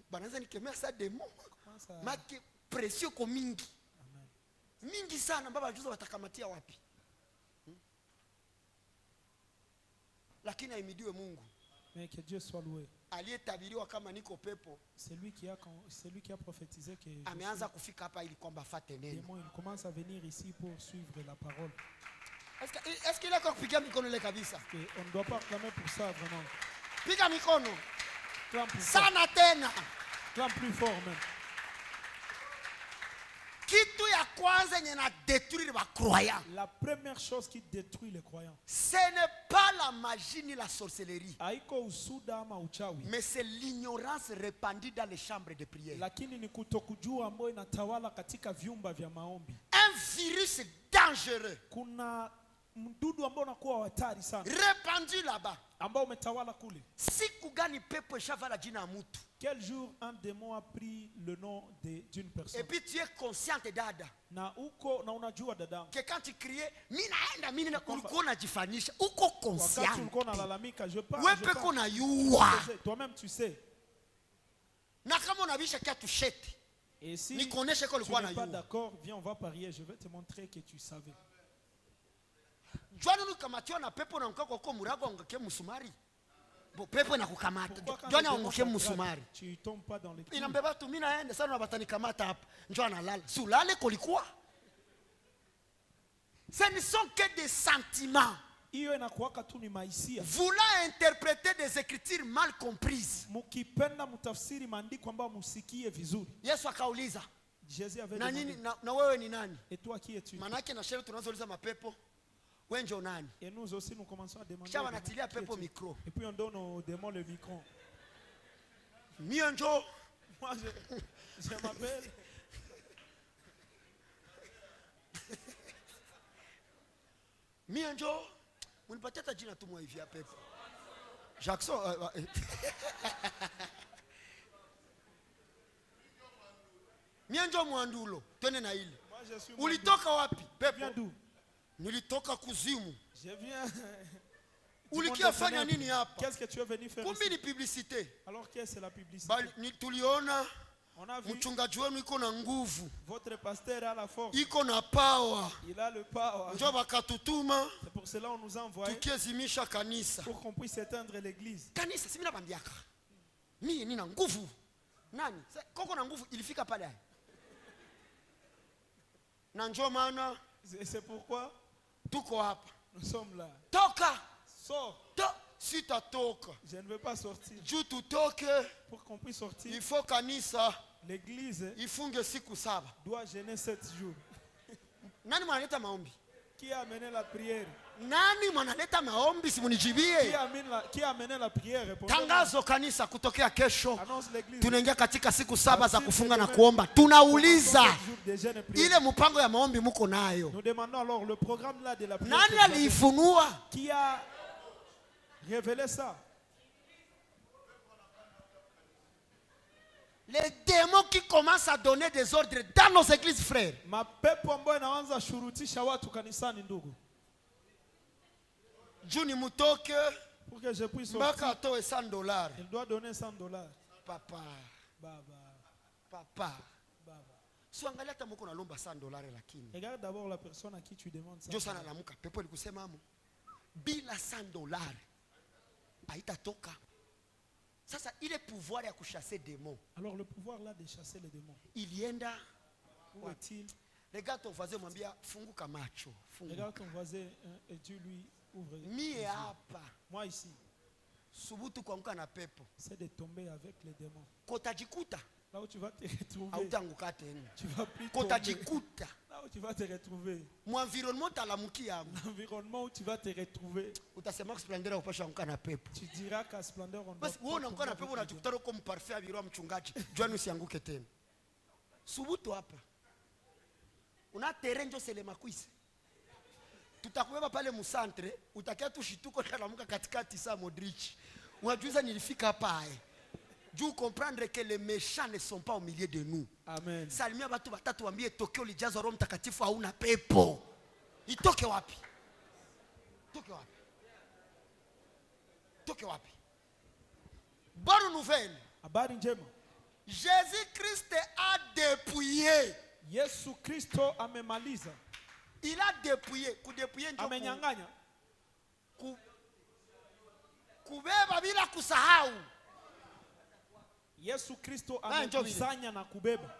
Banaanza nikemea sa démon. Maki précieux kwa mingi. Amen. Mingi sana baba juzo watakamatia wapi? Lakini aimidiwe Mungu. Mais que Dieu soit loué. Aliyetabiriwa kama niko pepo. C'est lui qui a prophétisé que ameanza kufika hapa ili kwamba afate neno. Il commence à venir ici pour suivre la parole. Est-ce qu'il est kupiga mikono ile kabisa? On ne doit pas clamer pour ça vraiment. Piga mikono. Clame plus sana tena. Clame plus fort même. Kitu ya kwanza yenye na détruire les croyants. La première chose qui détruit les croyants. Ce n'est pas la magie ni la sorcellerie. Haiko usuda ama uchawi. Mais c'est l'ignorance répandue dans les chambres de prière. Lakini ni kutokujua ambayo inatawala katika vyumba vya maombi. Un virus dangereux. Kuna mdudu ambao unakuwa hatari sana. Répandu là-bas. Ambao umetawala kule. Siku gani pepo ishavala jina ya mtu? Quel jour un démon a pris le nom d'une personne? Et puis tu es consciente dada. Na uko na unajua dadangu. Que quand tu criais, mimi naenda ulikuwa unajifanyisha. Uko consciente. Wakati ulikuwa unalalamika, je parle. Wewe peke unayua. Toi-même tu sais. Na kama unabisha kia tushete. Et si nikuoneshe kwa ulikuwa unayua. Tu n'es pas d'accord, viens on va parier, je vais te montrer que tu savais. Jwana ukamatiwa na pepo na mkako kwa murago ongeke musumari. Bo pepo na kukamata. Jwana ongeke musumari. Tu tombes pas dans les trous. Inambeba tu mimi naenda sana batanikamata hapa. Njoo analala. Sulale kolikuwa. Ce ne sont que des sentiments. Iyo inakuwaka tu ni mahisia. Voulant interpréter des écritures mal comprises. Mukipenda mutafsiri maandiko ambayo musikie vizuri. Yesu akauliza. Jésus avait na nini na wewe ni nani? Et toi qui es-tu? Manake na sherehe tunazouliza mapepo. Wenjo nani? Et nous aussi nous commençons à demander. Kisha wanatilia pepo micro. Et puis on donne aux démons le micro. Mionjo. Moi je m'appelle. Mionjo. Unipatia hata jina tu mwa hivi ya pepo. Jackson. Mionjo Mwandulo. Twende na ile. Ulitoka wapi? Pepo. Viens d'où? Nilitoka kuzimu. Je viens Qu'est-ce que tu es venu faire ici? Alors qu'est-ce que la publicité? On a vu votre pasteur a la force. Il a le power. C'est pour cela qu'on nous a envoyé pour qu'on puisse éteindre l'église. C'est pourquoi nous sommes là. Sors. Si tu toques, je ne veux pas sortir. Pour qu'on puisse sortir, il faut kanisa l'église doit jeûner 7 jours. Qui a amené la prière? Qui a amené la prière? Tangazo kanisa kutokea kesho tunaingia katika siku 7 za kufunga na kuomba. Tunauliza ile mpango ya maombi muko nayo? Nous demandons alors le programme là de la prière. Nani aliifunua? Qui a révélé ça? Les démons qui commencent à donner des ordres dans nos églises, frères. Mapepo ambayo inaanza shurutisha watu kanisani, ndugu. Juni mutoke pour que je puisse sortir. Mbaka atoe $100. Il doit donner $100. Papa. Baba. Baba. Suangalia hata mko nalomba $100 lakini. Regarde d'abord la personne à qui tu demandes ça. Ndio sana lamuka pepo likusema amo. Bila $100 haitatoka. Sasa ile pouvoir ya kuchasser démons. Alors le pouvoir là de chasser les démons. Ilienda où est-il? Regarde ton voisin, mwambia funguka macho. Regarde ton voisin et tu lui ouvres. Mie hapa. Moi ici. Subutu kuanguka na pepo. C'est de tomber avec les démons. Kotajikuta. Là où tu vas te retrouver. Hautaanguka tena. Tu vas plus tomber. Kotajikuta. Là où tu vas te retrouver. L'environnement talamukia. L'environnement où tu vas te retrouver. Utasema Splendeur upasha anguka na pepo. Tu diras qu'à Splendeur on doit. Basi wewe unaanguka na pepo unajikuta uko mparfait abiria mchungaji. Jwani usianguke tena. Subutu hapa. Una terrain c'est le makwisi. Tutakubeba pale musantre, utakia tushituko talamuka katikati sa Modric. Unajuza nilifika hapa Dieu comprendre que les méchants ne sont pas au milieu de nous. Amen. Salimia watu watatu waambie tokeo lijazo Roho Mtakatifu hauna pepo. Itoke wapi? Toke wapi? Toke wapi? Bonne nouvelle. Habari njema. Jésus-Christ a dépouillé. Yesu Kristo amemaliza. Il a dépouillé. Kudépouiller ndio amenyang'anya. Kubeba bila kusahau. Yesu Kristo amekusanya na kubeba.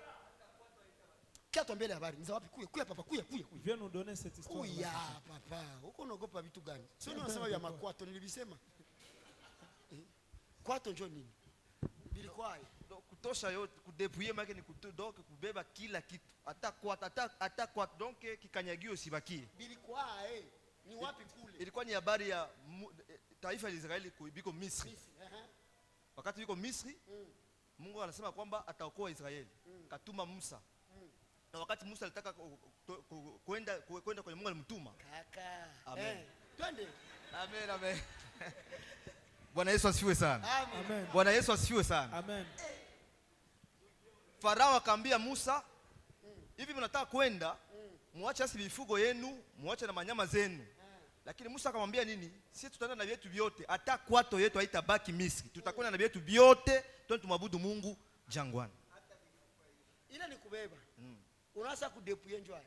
Kia tombele habari. Niza wapi? Kuya papa, kuya. Viens nous donner cette histoire. Kuya papa. Uko unaogopa vitu gani? Sio unasema ya makwato nilibisema. Kwato njoo nini? Bilikuwa kutosha yote kudepouiller make ni donc kubeba kila kitu. Hata kwa donc kikanyagio sibakie. Bilikuwa ni wapi kule? Ilikuwa ni habari ya taifa la Israeli biko Misri. Wakati biko Misri, Mungu anasema kwamba ataokoa Israeli. Katuma Musa. Na wakati Musa alitaka kwenda kwenye Mungu alimtuma. Kaka. Amen. Twende. Amen. Bwana Yesu asifiwe sana. Amen. Bwana Yesu asifiwe sana. Amen. Farao akamwambia Musa, hivi mnataka kwenda, muache asi mifugo yenu, muache na manyama zenu. Lakini Musa akamwambia nini? Sisi tutaenda na vyetu vyote, hata kwato yetu haitabaki Misri. Tutakwenda na vyetu vyote, twende tumwabudu Mungu jangwani. Ila ni kubeba. Unaanza kudepouiller njoo.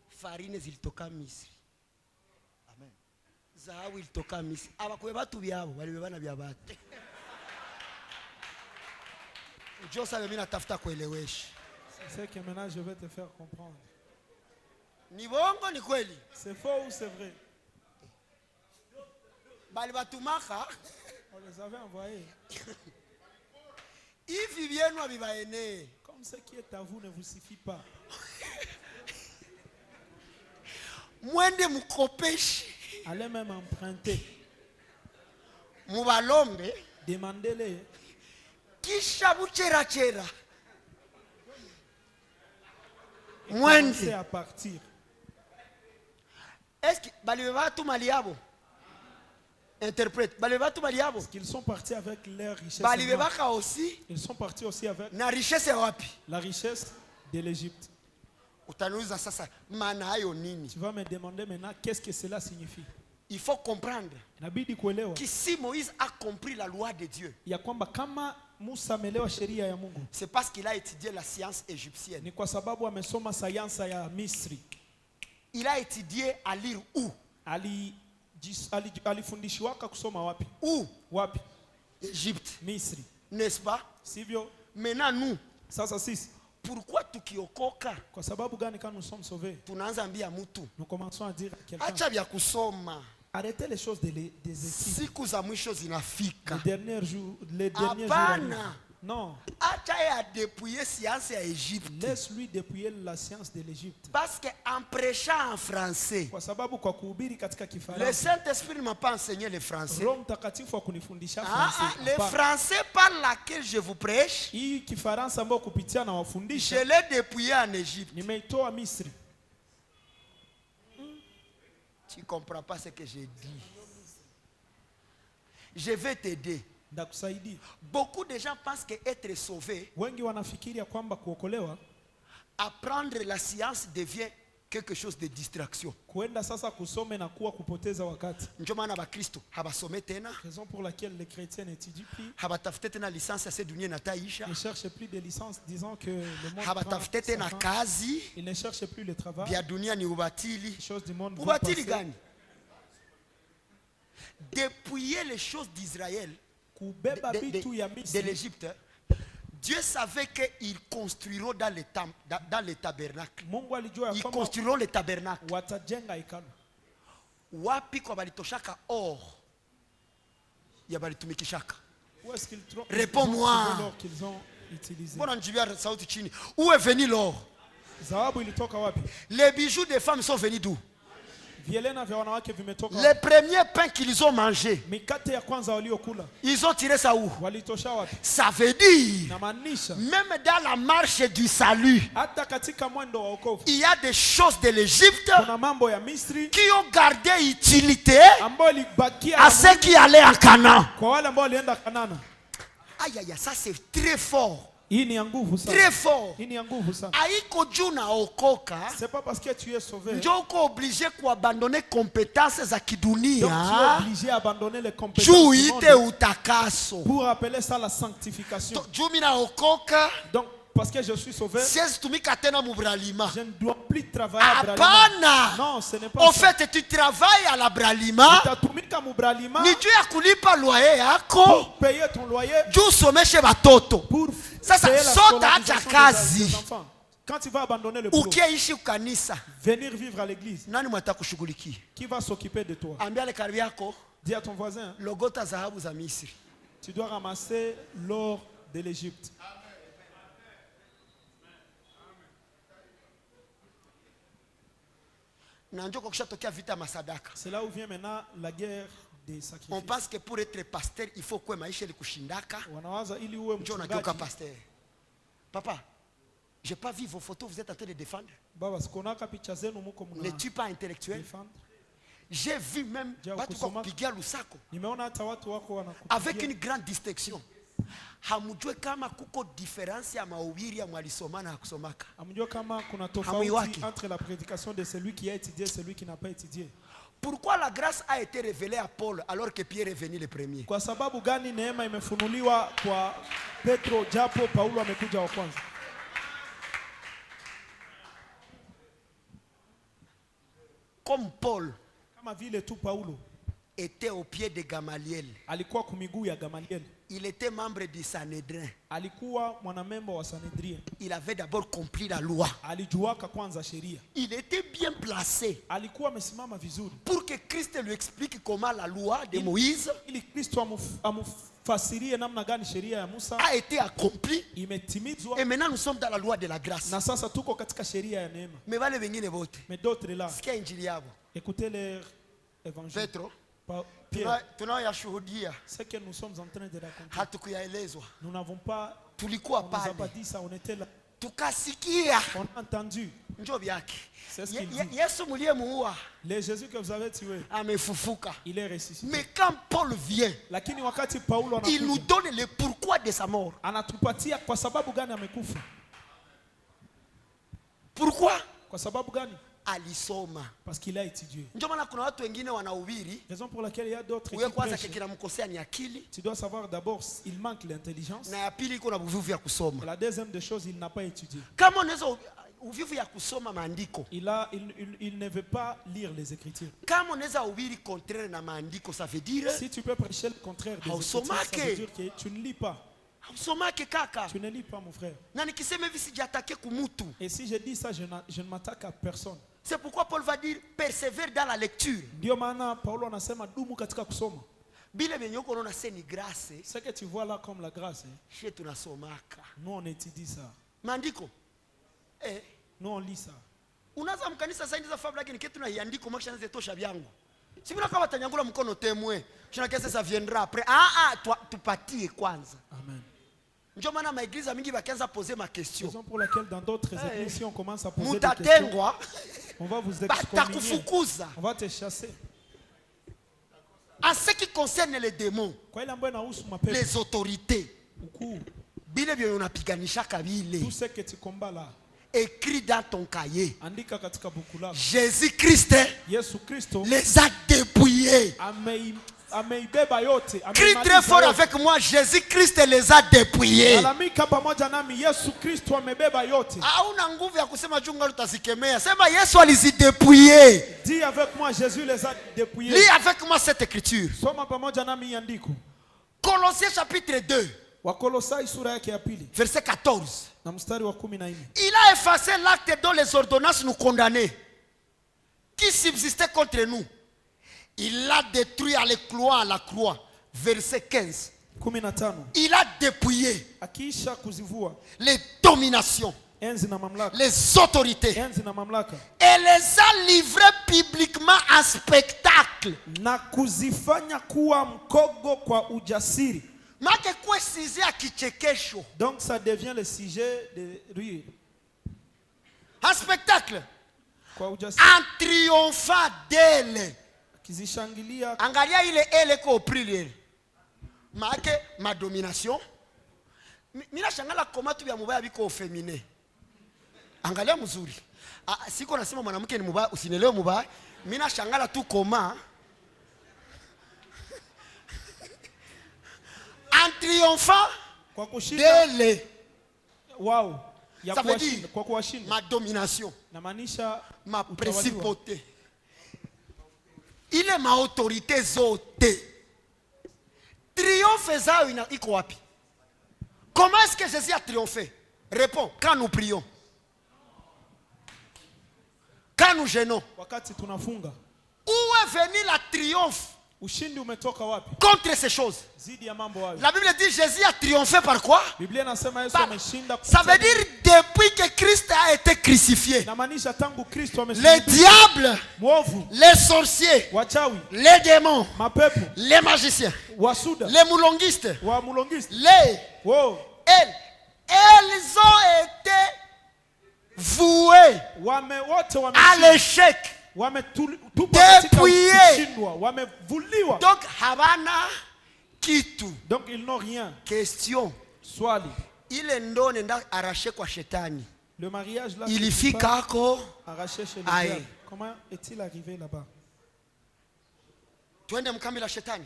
Farine zilitoka Misri. Amen. Zahabu ilitoka Misri. Abakubeba tu byabo, balibeba na byabatu. Njoo sasa mimi natafuta kuelewesha. C'est que maintenant je vais te faire comprendre. Ni bongo ni kweli? C'est faux ou c'est vrai? Bali batumaka. On les avait envoyés. Hivi vyenu abibaene. Comme ce qui est à vous ne vous suffit pas. Mwende mukopeshe. Allez même emprunter. Mubalombe. Demandez-les. Kisha buchera. Mwende à partir. Est-ce que balibeba tu maliabo? Interprète. Balibeba tu maliabo? Qu'ils sont partis avec leur richesse. Balibeba aussi. Ils sont partis aussi avec na richesse wapi? La richesse de l'Égypte. Utanuza sasa maana hayo nini? Tu vas me demander maintenant qu'est-ce que cela signifie. Il faut comprendre que si Moïse a compris la loi de Dieu, c'est parce qu'il a étudié la science égyptienne. Il a étudié à lire où? Où? Égypte. N'est-ce pas? Maintenant nous, pourquoi tukiokoka tunaanza ambia mtu acha vya kusoma? Arrêtez les choses des études. Siku za mwisho zinafika. Les derniers jours. Non. Acha ya dépouiller science ya Égypte. Laisse-lui dépouiller la science de l'Égypte. Parce que en prêchant en français, le Saint-Esprit ne m'a pas enseigné le français. Le français par lequel je vous prêche, je l'ai dépouillé en Égypte. Tu ne comprends pas ce que j'ai dit. Je vais t'aider. Beaucoup de gens pensent qu'être sauvé, apprendre la science devient quelque chose de distraction. Raison pour laquelle les chrétiens n'étudient plus. Ils ne cherchent plus de licence disant que le monde prend sa fin. Ils ne cherchent plus le travail. Les choses du monde vont passer. Dépouiller les choses d'Israël, de l'Égypte, Dieu savait qu'ils construiront dans les tabernacles. Ils construiront les tabernacles. Wapi kwa balitoshaka or ya balitumikishaka? Réponds-moi. Où est venu l'or? Les bijoux des femmes sont venus d'où? Les premiers pains qu'ils ont mangés, ils ont tiré ça où? Ça veut dire, même dans la marche du salut, il y a des choses de l'Égypte qui ont gardé utilité à ceux qui allaient en Canaan. Aïe aïe, ça c'est très fort. Très fort. C'est pas parce que tu es sauvé. Obligé d'abandonner compétences za kidunia. Donc tu es obligé d'abandonner les compétences du monde pour appeler ça la sanctification. Donc parce que je suis sauvé, je ne dois plus travailler à Bralima. Non, ce n'est pas en fait, tu travailles à la Bralima. Ni Dieu a kulipa loyer yako. Pour payer ton loyer. Dieu someshe batoto. Pour sasa sota acha kazi. Quand tu vas abandonner le boulot, ukiishi kanisa, venir vivre à l'église, nani mtakushughulikia? Qui va s'occuper de toi? Ambia le karibu yako. Dis à ton voisin, logota dhahabu za Misri. Tu dois ramasser l'or de l'Égypte. C'est là où vient maintenant la guerre des sacrifices. On pense que pour être pasteur, il faut que maisha le kushindaka. Pasteur. Papa, je n'ai pas vu vos photos, vous êtes en train de défendre. N'es-tu pas intellectuel? J'ai vu même avec une grande distinction. Hamujue kama kuko différence ya mahubiri ya mwalisoma na kusomaka. Hamujue kama kuna tofauti entre la prédication de celui qui a étudié et celui qui n'a pas étudié. Pourquoi la grâce a été révélée à Paul alors que Pierre est venu le premier? Kwa sababu gani neema imefunuliwa kwa Petro japo Paulo amekuja wa kwanza? Comme Paul, kama vile tu Paulo était au pied de Gamaliel. Alikuwa kumiguu ya Gamaliel. Il était membre du Sanhédrin. Alikuwa mwanamemba wa Sanhedrin. Il avait d'abord compris la loi. Alijuaka kwanza sheria. Il était bien placé. Alikuwa amesimama vizuri. Pour que Christ lui explique comment la loi de Moïse, ili Kristo amufasirie namna gani sheria ya Musa a été accomplie. Imetimizwa. Et maintenant nous sommes dans la loi de la grâce. Na sasa tuko katika sheria ya neema. Mais wale wengine wote. Mais d'autres là. Sikia injili yao. Écoutez leur évangile. Petro. Tunayashuhudia. Ce que nous sommes en train de raconter. Hatukuyaelezwa. Nous n'avons pas. Tulikuwa pale. On n'a pas dit ça, on était là. Tukasikia. On a entendu. Njoo yake. C'est ce qu'il dit. Yesu mliyemuua. Le Jésus que vous avez tué. Amefufuka. Il est ressuscité. Mais quand Paul vient, lakini wakati Paulo anakuja, il nous donne le pourquoi de sa mort. Anatupatia kwa sababu gani amekufa. Pourquoi? Kwa sababu gani? alisoma. Parce qu'il a étudié. Ndio maana kuna watu wengine wanahubiri. Raison pour laquelle il y a d'autres qui kwanza kinamkosea ni akili. Tu dois savoir d'abord il manque l'intelligence. Na ya pili iko na uvivu ya kusoma. Et la deuxième des choses, il n'a pas étudié. Kama unaweza uvivu ya kusoma maandiko. Il ne veut pas lire les Écritures. Kama unaweza hubiri contraire na maandiko, ça veut dire si tu peux prêcher le contraire des Écritures, ça veut dire que tu ne lis pas. Tu ne lis pas, mon frère. Et si je dis ça, je ne m'attaque à personne. C'est pourquoi Paul va dire persévère dans la lecture. Ce que tu vois là comme la grâce, nous on étudie ça. Mandiko. Nous on lit ça. Unaza mkanisa sasa ndiza fabula yake nikitu na iandiko makisha zetosha vyangu. Sibina kama tanyangula mkono temwe. Tunakesa ça viendra après. Tupatie kwanza. Amen. Ndio maana maeglize mingi bakianza poser ma question. Raison pour laquelle dans d'autres églises si on commence à poser des questions, on va vous excommunier. On va te chasser. En ce qui concerne les démons, les autorités, tout ce que tu combats là, écrit dans ton cahier, Jésus-Christ les a dépouillés. Crie très fort avec moi, Jésus-Christ les a dépouillés. Dis avec moi, Jésus les a dépouillés. Lis avec moi cette écriture. Colossiens chapitre 2. Verset 14. Il a effacé l'acte dont les ordonnances nous condamnaient, qui subsistait contre nous. Il l'a détruit à la croix. Verset 15. Il a dépouillé les dominations, les autorités, et les a livrés publiquement en spectacle. Donc ça devient le sujet de rire. Un spectacle. En triomphant d'elle. Angalia ile ele ko pluriel. Maake ma domination. Mina shangala koma tu ya mubaya biko féminin. Angalia mzuri. Siko nasema mwanamke ni mubaya, usinelewe mubaya. Mina shangala tu koma. En triomphant d'elle. Wow. Ça veut dire ma domination. Ma principauté. Il est ma autorité zote. Triomphe ça iko wapi? Comment est-ce que Jésus a triomphé? Réponds, quand nous prions. Quand nous jeûnons. Où est venu la triomphe? Contre ces choses. La Bible dit Jésus a triomphé par quoi? Ça veut dire depuis que Christ a été crucifié, les diables, les sorciers, les démons, les magiciens, les moulongistes, elles ont été vouées à l'échec. Dépouillés. Donc Havana kitu. Donc ils n'ont rien. Question. Swali. Ile ndo nenda arraché kwa shetani. Le mariage là. Il fika ako arraché chez le diable. Comment est-il arrivé là-bas? Tuende mkambi la shetani.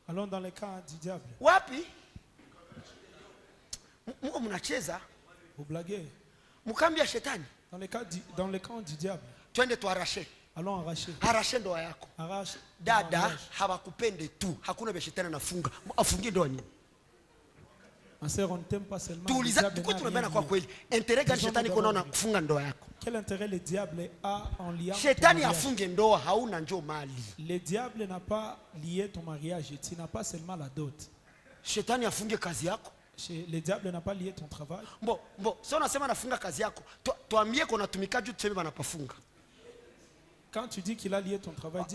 Allons dans le camp du diable. Wapi? Mungu mnacheza? Vous blaguez. Mkambi ya shetani. Dans le camp du diable. Twende tu arraché. Allons arracher. Arracher ndoa yako. Arrache. Dada hawakupende tu. Hakuna vya shetani anafunga. Afungie ndoa nini? Ma sœur, on ne t'aime pas seulement. Tuuliza tuko tunabana kwa kweli. Intérêt gani shetani iko naona kufunga ndoa yako? Quel intérêt le diable a en liant? Shetani afunge ndoa hauna njoo mali. Le diable n'a pas lié ton mariage, tu n'as pas seulement la dot. Shetani afunge kazi yako. Le diable n'a pas lié ton travail. Bon, si on nasema nafunga kazi yako, tuambie kuna tumika juu tuseme banapafunga. Quand tu dis qu'il a lié ton travail, dis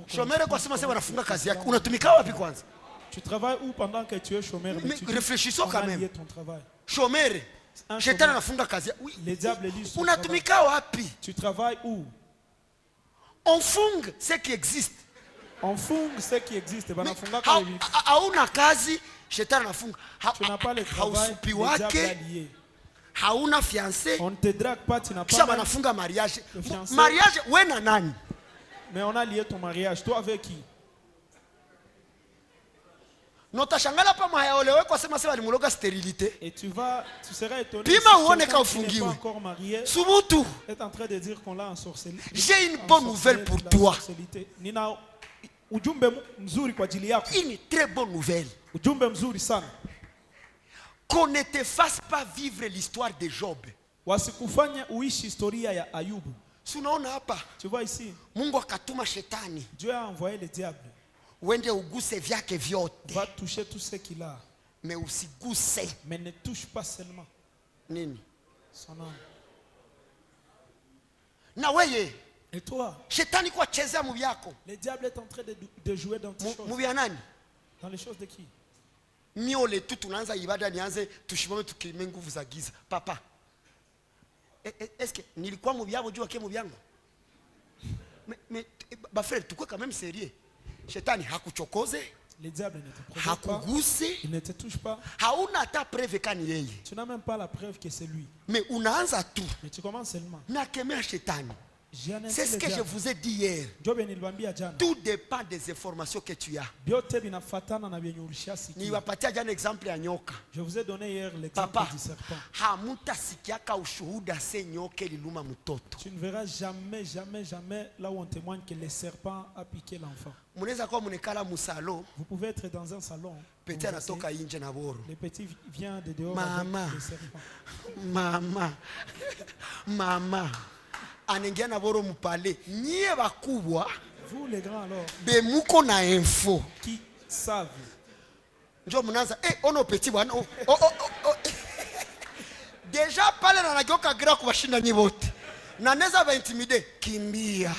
chômeur kwa sema nafunga kazi yako. Unatumika wapi kwanza? Tu travailles où pendant que tu es chômeur? Mais réfléchissons quand même. Ton travail. Chômeur. Shetani anafunga kazi yako. Oui. Le diable lit. Unatumika wapi? Tu travailles où? On fungue ce qui existe. On fungue ce qui existe. Hauna kazi, shetani anafunga. Tu n'as pas le travail, le diable a lié. hauna fiancé. On te drague pas, tu n'as pas. Kisha banafunga mariage. Mariage wewe na nani? Mais on a lié ton mariage. Toi avec qui? Notashangala pa mayaolewe kwa sema sema alimuloga stérilité. Et tu seras étonné. Pima uone ka qui n'est pas encore marié. Subutu. Est en train de dire qu'on l'a ensorcelé. J'ai une bonne nouvelle pour toi. Nina ujumbe mzuri kwa ajili yako. Une très bonne nouvelle. Ujumbe mzuri sana. Qu'on ne te fasse pas vivre l'histoire de Job. Wasikufanye uishi historia ya Ayubu. Unaona hapa? Tu vois ici? Mungu akatuma shetani. Dieu a envoyé le diable. Wende uguse vyake vyote. Va toucher tout ce qu'il a. Mais usiguse. Mais ne touche pas seulement. Nini? Son âme. Na weye. Et toi? Shetani kwa chezea mubi yako. Le diable est en train de jouer dans tes choses. Mubi ya nani? Dans les choses de qui? Miole tu tunaanza ibada nianze tushimame tukime nguvu za giza. Papa. Est-ce que nilikuwa mubi yabo jua ke mubi yangu? Mais ba frère tukue quand même sérieux. Shetani hakuchokoze. Le diable ne te provoque pas. Il ne te touche pas. Hauna ta preuve kani yeye. Tu n'as même pas la preuve que c'est lui. Mais unaanza tu. Mais tu commences seulement. Nakemea shetani. C'est ce que je vous ai dit hier. Tout dépend des informations que tu as. Je vous ai donné hier l'exemple du serpent. Tu ne verras jamais, jamais, jamais là où on témoigne que le serpent a piqué l'enfant. Vous pouvez être dans un salon. Le petit vient de dehors avec le serpent. Maman. Anengia na boro mupale nyie bakubwa vous les grands alors bemuko na info qui savent njo mnaanza ono petit bwana déjà pale na nagoka gira kubashinda nyibote na neza ba intimide kimbia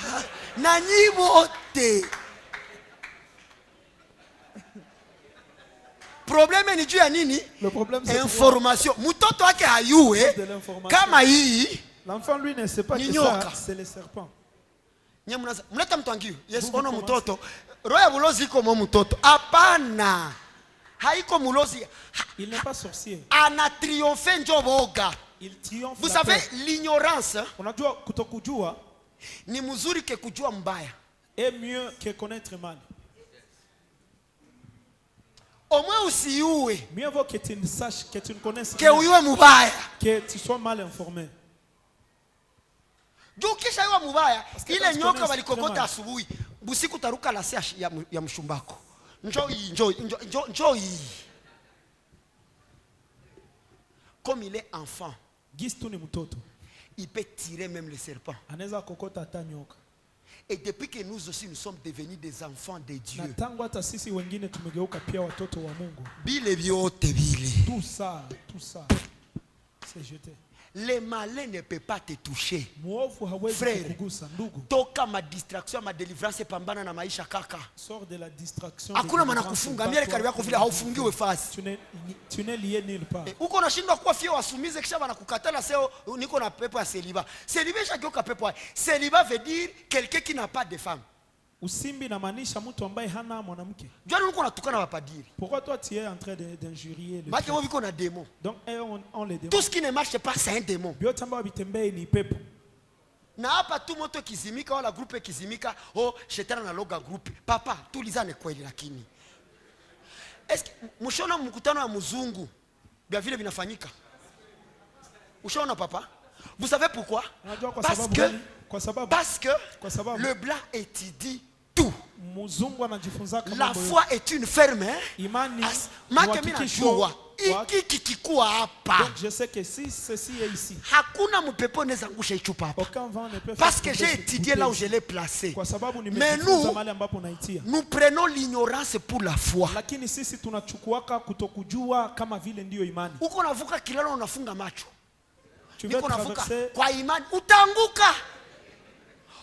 na nyibote. Problème ni juu ya nini? Le problème c'est information. Mtoto wake hayue kama hii. L'enfant lui ne sait pas que ça c'est le serpent. Mleta mtwangiu. Yes, ono mtoto. Roya bulozi iko mo mtoto. Hapana. Haiko mulozi. Il n'est pas sorcier. Ana triomphe njo boga. Il triomphe. Vous savez l'ignorance. Unajua kutokujua ni mzuri ke kujua mbaya. Est mieux que connaître mal. Au moins usiue. Mieux vaut que tu ne saches, que tu ne connaisses que uiwe mubaya. Que tu sois mal informé. Juu kisha iwa mubaya, ile nyoka walikokota asubuhi, busiku taruka la sea ya mshumbako. Njoo hii. Comme il est enfant, il peut tirer même le serpent. Et depuis que nous aussi nous sommes devenus des enfants de Dieu, tout ça, c'est jeté. Les malins ne peuvent pas te toucher. Frère, toka ma distraction, ma délivrance pambana na maisha kaka. Sors de la distraction. Hakuna maana kufunga. Miele karibu yako vile haufungiwe fasi. Tu n'es lié nulle part. Uko unashindwa kuwa fia wasumize kisha wanakukatana seo niko na pepo ya célibat. Célibat shageuka pepo. Célibat veut dire quelqu'un qui n'a pas de femme. Usimbi inamaanisha mtu ambaye hana mwanamke. Jana uko unatukana wapadiri. Pourquoi toi tu es en train d'injurier le Baki wao viko na démon. Donc on les démons. Tout ce qui ne marche pas c'est un démon. Biote ambao bitembei ni pepo. Na hapa tu moto kizimika wala groupe kizimika, oh shetani na loga groupe. Papa, tulizane kweli lakini. Est-ce que mshona mkutano wa mzungu bia vile vinafanyika? Ushaona papa? Vous savez pourquoi? Parce que le blanc étudie tout. La foi est une ferme. Donc je sais que si ceci est ici, parce que j'ai étudié là où je l'ai placé. Mais nous prenons l'ignorance pour la foi. Tu veux traverser kwa imani utanguka.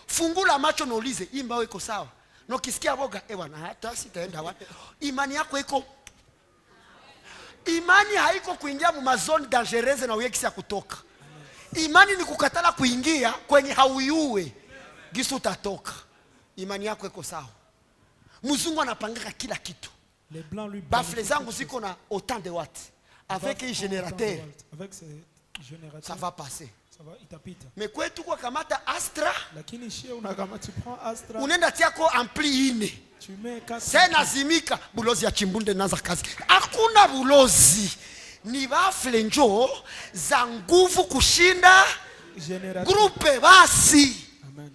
Fungula macho na ulize imba wewe iko sawa. Na ukisikia boga bwana hata sitaenda wapi. Imani yako iko. Imani haiko kuingia mu mazone dangereuse na uye kisia kutoka. Imani ni kukatala kuingia kwenye hauyue. Gisu utatoka. Imani yako iko sawa. Mzungu anapangaka kila kitu. Les blancs lui bafle zangu ziko na autant de watts avec un générateur. Avec ça va passer. Mais kwetu kwa kamata Astra, lakini shie unakama tu prends Astra, unaenda tiako ampli ine, tu mets 4, sena zimika bulozi ya chimbunde naza kazi. Hakuna bulozi, ni bafle njo za nguvu kushinda grupe basi. Amen.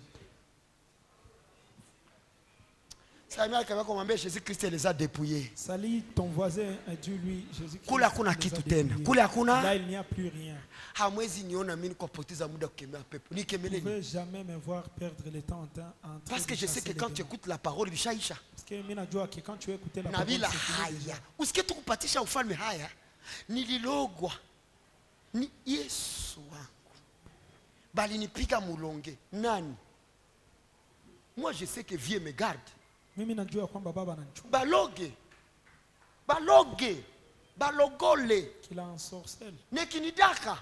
Jésus Christ les a dépouillés. Salis ton voisin et dis-lui Jésus Christ. Kule hakuna kitu tena. Kule hakuna. Là il n'y a plus rien. Hamwezi niona mimi kupoteza muda kukemea pepo. Nikemele. Vous ne pouvez jamais me voir perdre le temps en train. Parce que je sais que quand tu écoutes la parole bishaisha. Parce que mimi najua que quand tu écoutes la parole. Nabila haya. Usikie tukupatisha ufalme haya. Nililogwa. Ni Yesu wangu. Bali nipika mulonge. Nani? Moi je sais que Dieu me garde. Mimi najua kwamba baba ananichunga. Balogole. Qu'il a un sorcelle. Nekinidaka.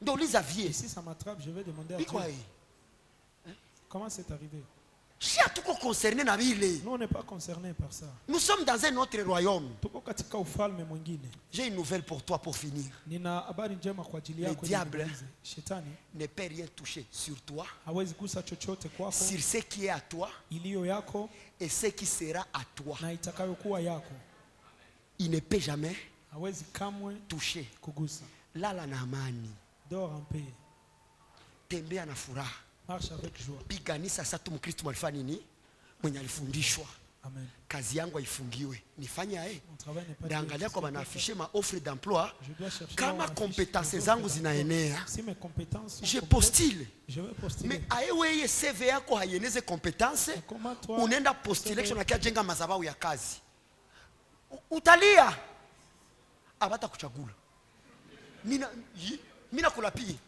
Ndoliza vie. Si ça m'attrape, je vais demander à Dieu. Comment c'est arrivé? Nous on n'est pas concernés par ça. Nous sommes dans un autre royaume. J'ai une nouvelle pour toi pour finir. Le diable ne peut rien toucher sur toi, sur ce qui est à toi et ce qui sera à toi. Il ne peut jamais toucher. Lala na amani. Dors en paix. Tembea na furaha. Marche avec joie. Piganisa sasa tu mkristo alifanya nini? Mwenye alifundishwa. Amen. Kazi yangu haifungiwe. Nifanya Naangalia kwa banaafishe ma offre d'emploi. Kama compétences zangu zinaenea. Si mes compétences je postule. Je vais postuler. Mais ayewe CV yako haieneze compétences. Unaenda postulation na kiajenga madhabahu ya kazi. Utalia. Abata kuchagula. Mina kulapi.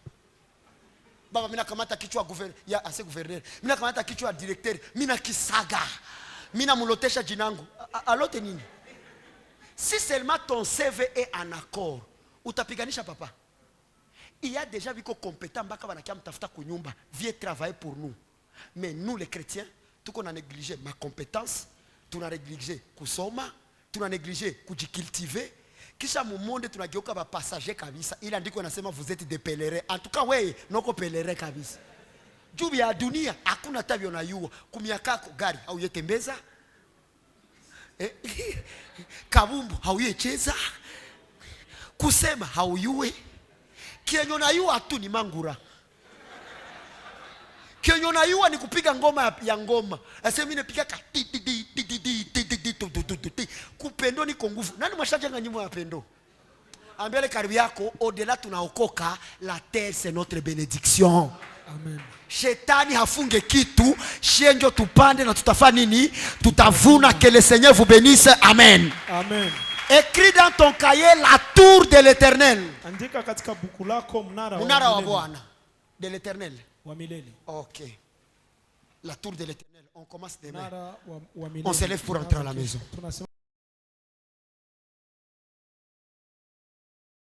Baba mina kamata kichwa ya ase gouverneur. Mina kamata kichwa directeur. Mina kisaga. Mina mulotesha jinangu. Alote nini? Si seulement ton CV est en accord, utapiganisha papa. Il y a déjà vu qu'on compétent mbaka banakia mtafuta kunyumba, viens travailler pour nous. Mais nous les chrétiens, tout qu'on a négligé ma compétence, tout on a négligé kusoma, tout on a négligé kujicultiver. Kisha mu monde tunageuka ba passager kabisa. Ila ndiko nasema vous êtes des pèlerins. En tout cas wewe noko pèlerin kabisa. Jubi ya dunia hakuna tabio na yuo. Kumiakako gari au yetembeza. Kabumbu hauyecheza. Kusema hauyue. Kienyo na yua tu ni mangura. Kienyo na yua ni kupiga ngoma ya ngoma. Ase mimi napiga ka kupendo ni kwa nguvu. Nani mwashajenga nyimbo ya pendo? Ambele karibu yako au-delà tunaokoka, la terre c'est notre bénédiction. Amen. Shetani hafunge kitu, shenjo tupande na tutafanya nini? Tutavuna. Que le Seigneur vous bénisse. Amen. Amen. Écris dans ton cahier la tour de l'Éternel. Andika katika buku lako mnara wa Bwana de l'Éternel. Wa milele. OK. La tour de l'Éternel. On commence demain. On se lève pour entrer à la maison.